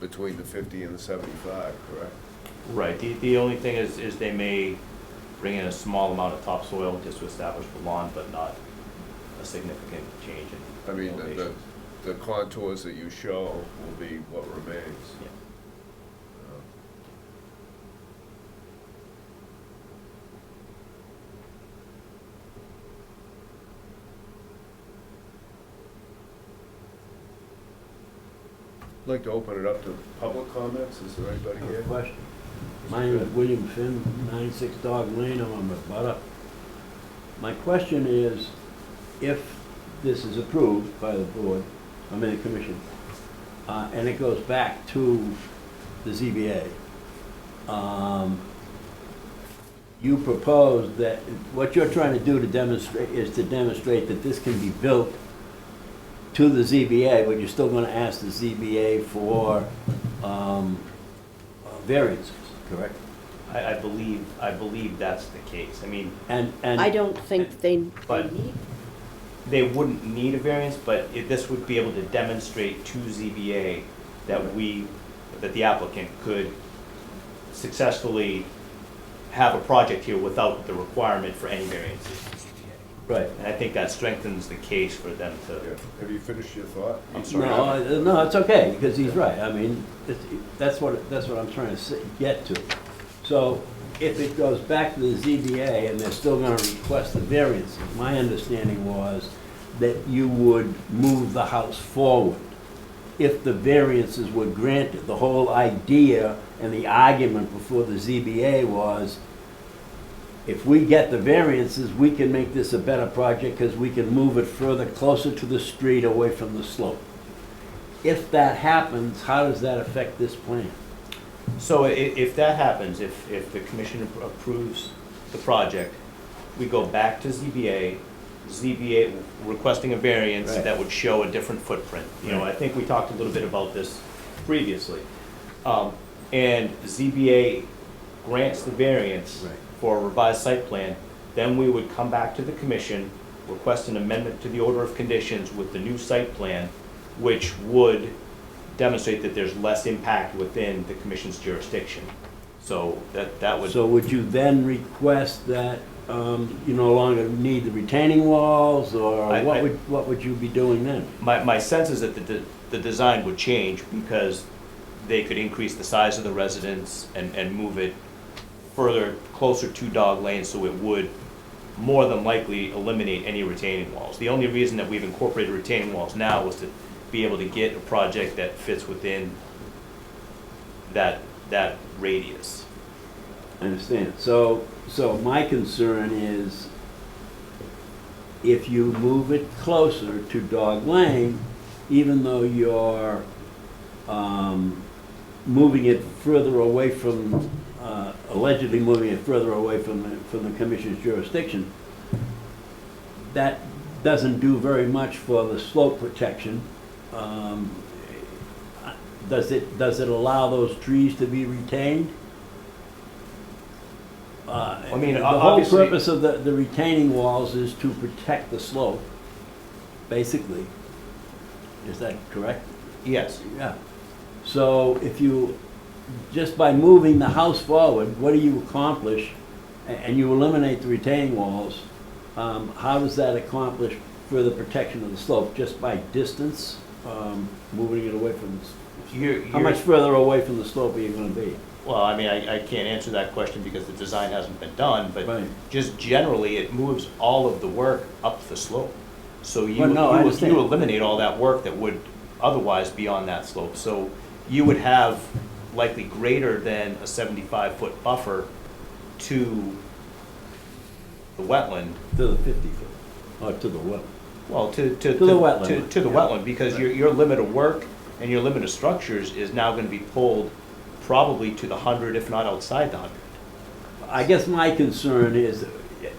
between the 50 and the 75, correct? Right, the only thing is they may bring in a small amount of topsoil just to establish the lawn, but not a significant change in I mean, elevation. the contours that you show will be what remains. Yeah. I'd like to open it up to public comments. Is there anybody here? Question. My name is William Finn, 96 Dog Lane, I'm on Butter. My question is, if this is approved by the board, the commission, and it goes back to the ZBA, you propose that, what you're trying to do to demonstrate, is to demonstrate that this can be built to the ZBA, but you're still gonna ask the ZBA for, variances, correct? I believe that's the case. I mean, And I don't think they But- need, they wouldn't need a variance, but this would be able to demonstrate to ZBA that that the applicant could successfully have a project here without the requirement for any variances. Right. And I think that strengthens the case for them Yeah. to, Have you finished your thought? I'm sorry. No, it's okay, because he's right. I mean, that's what I'm trying to get to. So if it goes back to the ZBA and they're still gonna request the variances, my understanding was that you would move the house forward if the variances were granted. The whole idea and the argument before the ZBA was, if we get the variances, we can make this a better project because we can move it further, closer to the street, away from the slope. If that happens, how does that affect this plan? So if that happens, if the commission approves the project, we go back to ZBA requesting a variance Right. that would show a different footprint. You know, I think we talked a little bit about this previously. And ZBA grants the variance Right. for a revised site plan, then we would come back to the commission, request an amendment to the order of conditions with the new site plan, which would demonstrate that there's less impact within the commission's jurisdiction. So that would. So would you then request that you no longer need the retaining walls, or what would you be doing then? My sense is that the design would change because they could increase the size of the residence and move it further, closer to dog lane, so it would more than likely eliminate any retaining walls. The only reason that we've incorporated retaining walls now was to be able to get a project that fits within that radius. I understand. So my concern is if you move it closer to Dog Lane, even though you're moving it further away from, allegedly moving it further away from the commission's jurisdiction, that doesn't do very much for the slope protection. Does it allow those trees to be retained? I mean, The whole obviously. purpose of the retaining walls is to protect the slope, basically. Is that correct? Yes. Yeah. So if you, just by moving the house forward, what do you accomplish? And you eliminate the retaining walls, how does that accomplish further protection of the slope? Just by distance, moving it away from, how much further away from the slope are you gonna be? Well, I mean, I can't answer that question because the design hasn't been done, but Right. just generally, it moves all of the work up the slope. So Well, no, I understand. you eliminate all that work that would otherwise be on that slope. So you would have likely greater than a 75-foot buffer to the wetland. To the 50 foot, or to the what? Well, to the wetland. To the wetland, because your limit of work and your limit of structures is now gonna be pulled probably to the 100, if not outside the 100. I guess my concern is,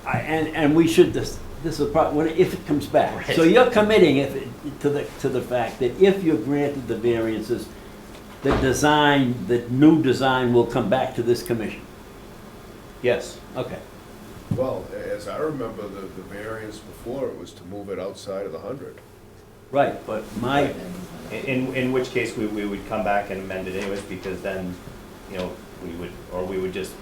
and we should, this is if it comes back. Right. So you're committing to the fact that if you're granted the variances, the new design will come back to this commission? Yes. Okay. Well, as I remember, the variance before, it was to move it outside of the 100. Right, but my, In which case, we would come back and amend it anyways, because then, you know, we would just,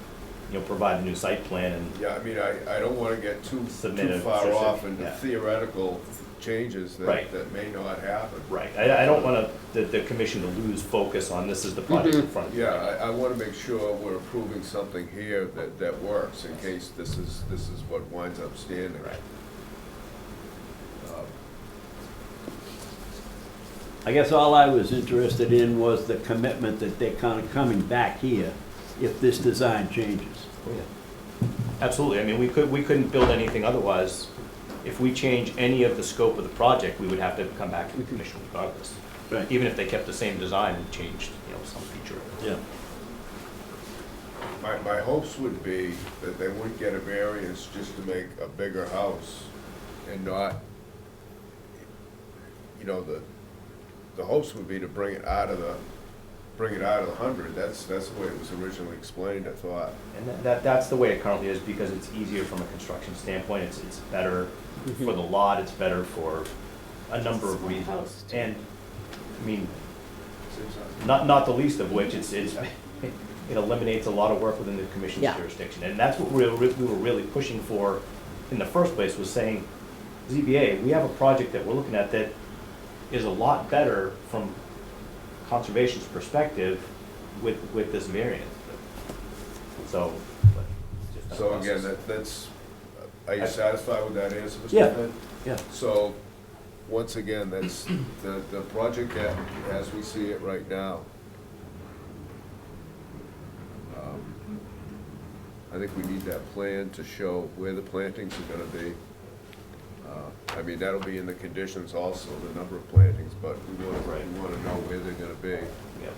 you know, provide a new site plan and. Yeah, I mean, I don't want to get too Submit a far specific- off into yeah. theoretical changes Right. that may not happen. Right, I don't want the commission to lose focus on this is the project in front of you. Yeah, I want to make sure we're approving something here that works in case this is what winds up standing. Right. I guess all I was interested in was the commitment that they're kind of coming back here if this design changes. Absolutely, I mean, we couldn't build anything otherwise. If we change any of the scope of the project, we would have to come back to the commission regardless. Right. Even if they kept the same design and changed, you know, some feature. Yeah. My hopes would be that they wouldn't get a variance just to make a bigger house and not, you know, the hopes would be to bring it out of the 100. That's the way it was originally explained, I thought. And that's the way it currently is, because it's easier from a construction standpoint, it's better for the lot, it's better for a number of reasons. And, I mean, not the least of which, it eliminates a lot of work within the commission's Yeah. jurisdiction. And that's what we were really pushing for in the first place, was saying, ZBA, we have a project that we're looking at that is a lot better from conservation's perspective with this variance. So, but it's just So that again, process. that's, are you satisfied with that answer, Mr. Yeah. Flynn? Yeah. So, once again, that's the project as we see it right now. I think we need that plan to show where the plantings are gonna be. I mean, that'll be in the conditions also, the number of plantings, but we wanna know where they're gonna be. Yeah.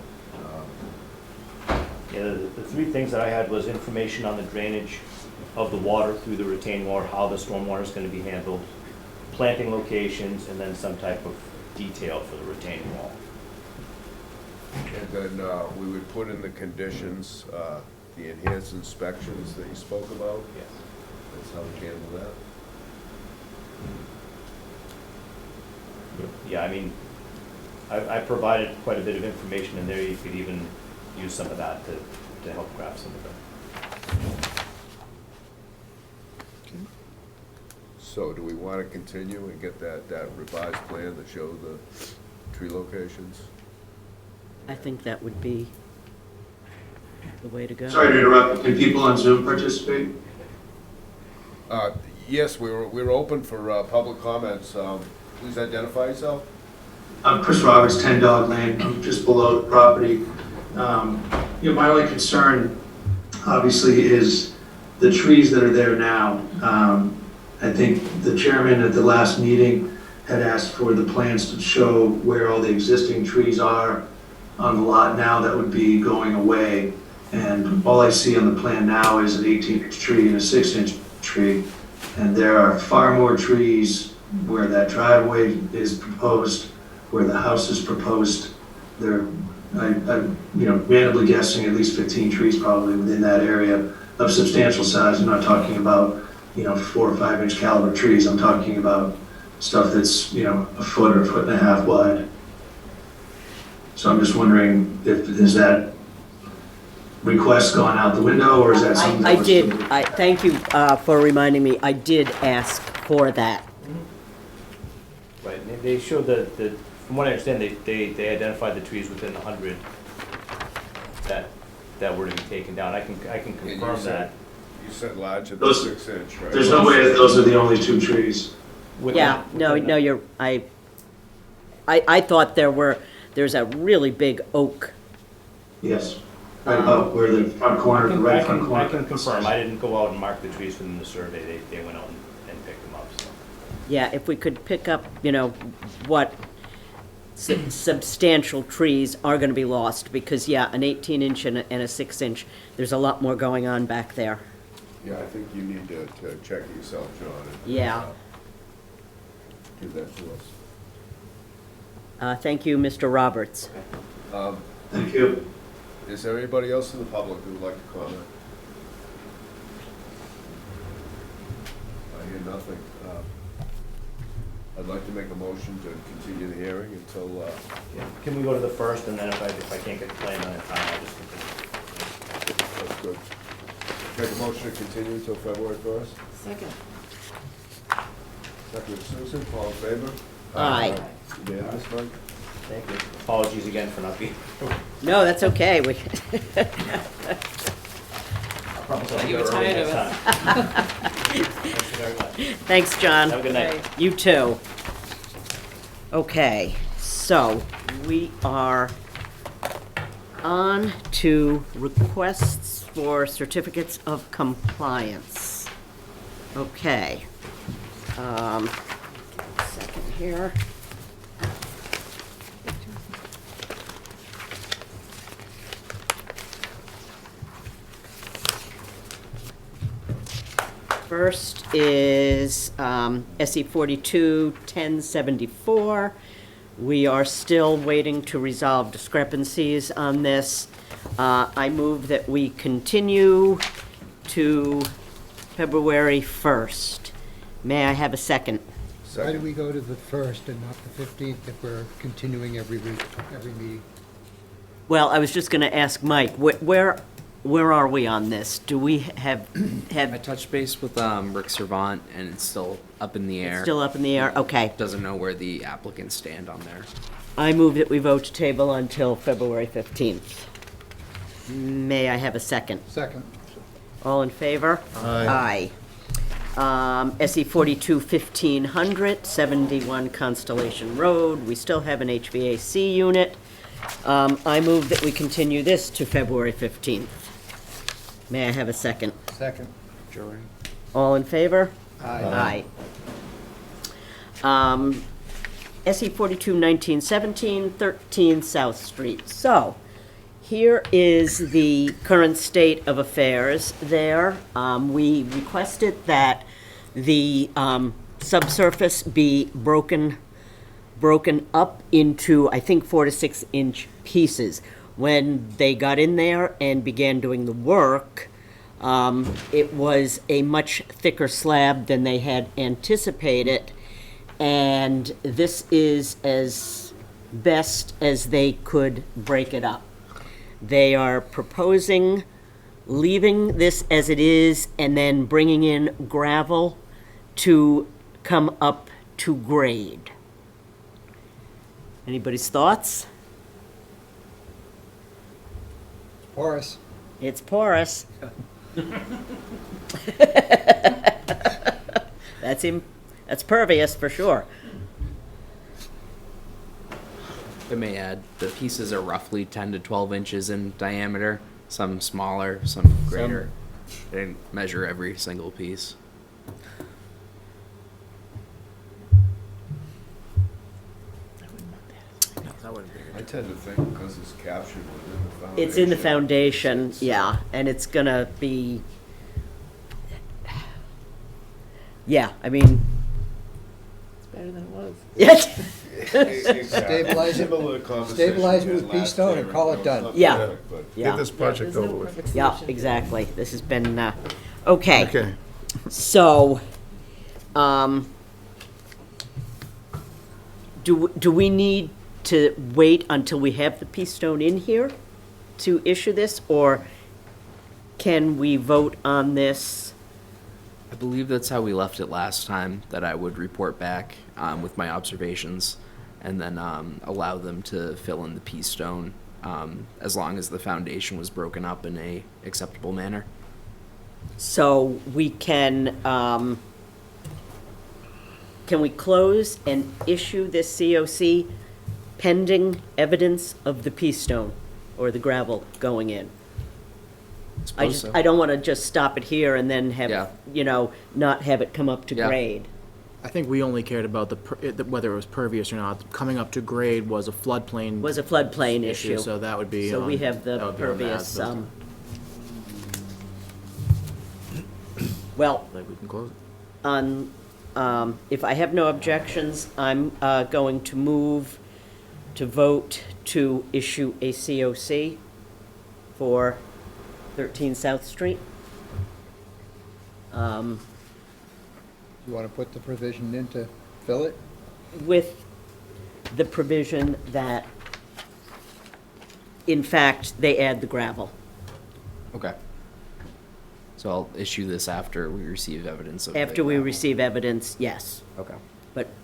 Yeah, the three things that I had was information on the drainage of the water through the retaining wall, how the stormwater is going to be handled, planting locations, and then some type of detail for the retaining wall. And then we would put in the conditions, the enhanced inspections that you spoke about. Yes. That's how we handle that. Yeah, I mean, I provided quite a bit of information in there. You could even use some of that to help craft some of it. So do we want to continue and get that revised plan to show the tree locations? I think that would be the way to go. Sorry to interrupt, can people on Zoom participate? Yes, we're open for public comments. Please identify yourself. I'm Chris Roberts, 10 Dog Lane, I'm just below the property. My only concern, obviously, is the trees that are there now. I think the chairman at the last meeting had asked for the plans to show where all the existing trees are on the lot now that would be going away. And all I see on the plan now is an 18-inch tree and a 6-inch tree. And there are far more trees where that driveway is proposed, where the house is proposed. I'm randomly guessing at least 15 trees probably within that area of substantial size. I'm not talking about, 4 or 5 inch caliber trees. I'm talking about stuff that's, a foot or a foot and a half wide. So I'm just wondering is that request gone out the window, or is that something that I did, thank you for reminding me, I did ask for that. Right, and they showed that, from what I understand, they identified the trees within 100 that were to be taken down. I can confirm that. You said larger than Those- 6 inch, right? there's no way that those are the only 2 trees. Yeah, no, you're, I thought there's a really big oak. Yes, right about where the front corner, the right front corner. I can confirm. I didn't go out and mark the trees within the survey. They went out and picked them up, so. Yeah, if we could pick up, what substantial trees are gonna be lost, because, yeah, an 18-inch and a 6-inch, there's a lot more going on back there. Yeah, I think you need to check it yourself, John. and, Yeah. Give that to us. Thank you, Mr. Roberts. Thank you. Is there anybody else in the public who would like to comment? I hear nothing. I'd like to make a motion to continue the hearing until, Yeah. Can we go to the first, and then if I can't get the plan done in time, I'll just continue. that's good. Make a motion to continue until February 1st. Second. Second, Susan, all in favor? Aye. Unanimous, Mike? Thank you. Apologies again for not being. No, that's okay. I promise I'll be You were early tired next of time. Thank you very much. Thanks, John. Have a good night. You too. Okay, so we are on to requests for certificates of compliance. Okay. Second here. First is SE 42 1074. We are still waiting to resolve discrepancies on this. I move that we continue to February 1st. May I have a second? Why do we go to the 1st and not the 15th if we're continuing every week, every meeting? Well, I was just going to ask Mike, where are we on this? Do we have I touched base with Rick Servant, and it's still up in the air. still up in the air? Okay. Doesn't know where the applicants stand on there. I move that we vote to table until February 15th. May I have a second? Second. All in favor? Aye. SE 42 1500, 71 Constellation Road. We still have an HVAC unit. I move that we continue this to February 15th. May I have a second? Second. All in favor? Aye. SE 42 1917, 13 South Street. So, Here is the current state of affairs there. We requested that the subsurface be broken up into, I think, 4 to 6 inch pieces. When they got in there and began doing the work, it was a much thicker slab than they had anticipated, and this is as best as they could break it up. They are proposing leaving this as it is and then bringing in gravel to come up to grade. Anybody's thoughts? Porous. It's porous. That's pervious for sure. I may add, the pieces are roughly 10 to 12 inches in diameter, some smaller, some greater. They didn't measure every single piece. I tend to think because it's captured within the foundation. It's in the foundation, yeah, and it's gonna be, yeah, I mean, It's better than it was. yes, Stabilize it. Similar to conversation Stabilize it we had with pea last stone year, and call it it's done. not Yeah. perfect, but- yeah, Get this project There's no over with. perfect yeah, solution. exactly. This has been, okay. Okay. So, do we need to wait until we have the pea stone in here to issue this, or can we vote on this? I believe that's how we left it last time, that I would report back with my observations and then allow them to fill in the pea stone as long as the foundation was broken up in a acceptable manner. So we can we close and issue this COC pending evidence of the pea stone or the gravel going in? Suppose so. I don't want to just stop it here and then Yeah. have, not have it come up to Yeah. grade. I think we only cared about whether it was pervious or not. Coming up to grade was a floodplain. Was a floodplain issue. So that would be So we on- have the that would be on the pervious, as-built. well, Like, we can close it. if I have no objections, I'm going to move to vote to issue a COC for 13 South Street. You want to put the provision in to fill it? With the provision that, in fact, they add the gravel. Okay. So I'll issue this after we receive evidence of the After we gravel. receive evidence, yes. Okay.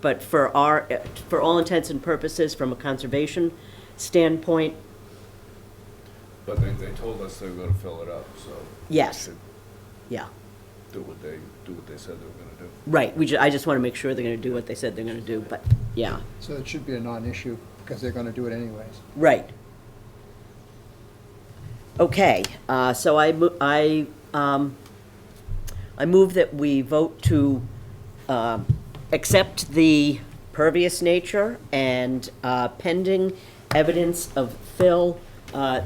But for all intents and purposes, from a conservation standpoint, But they told us they were gonna fill it up, so. we yes, should yeah. Do what they said they were gonna do. Right, I just want to make sure they're going to do what they said they're going to do, but, yeah, So it should be a non-issue, because they're going to do it anyways. right. Okay, so I move that we vote to accept the pervious nature and pending evidence of fill,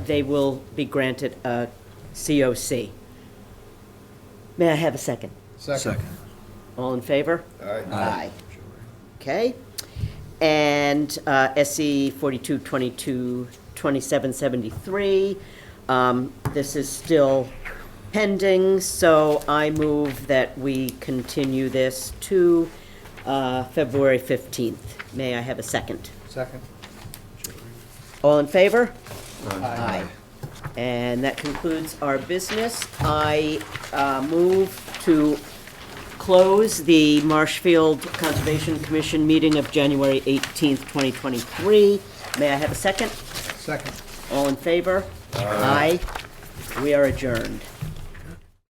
they will be granted a COC. May I have a second? Second. All in favor? Aye. Aye. Okay. And SC 4222-2773, this is still pending, so I move that we continue this to February 15th. May I have a second? Second. All in favor? Aye. And that concludes our business. I move to close the Marshfield Conservation Commission meeting of January 18th, 2023. May I have a second? Second. All in favor? Aye. We are adjourned.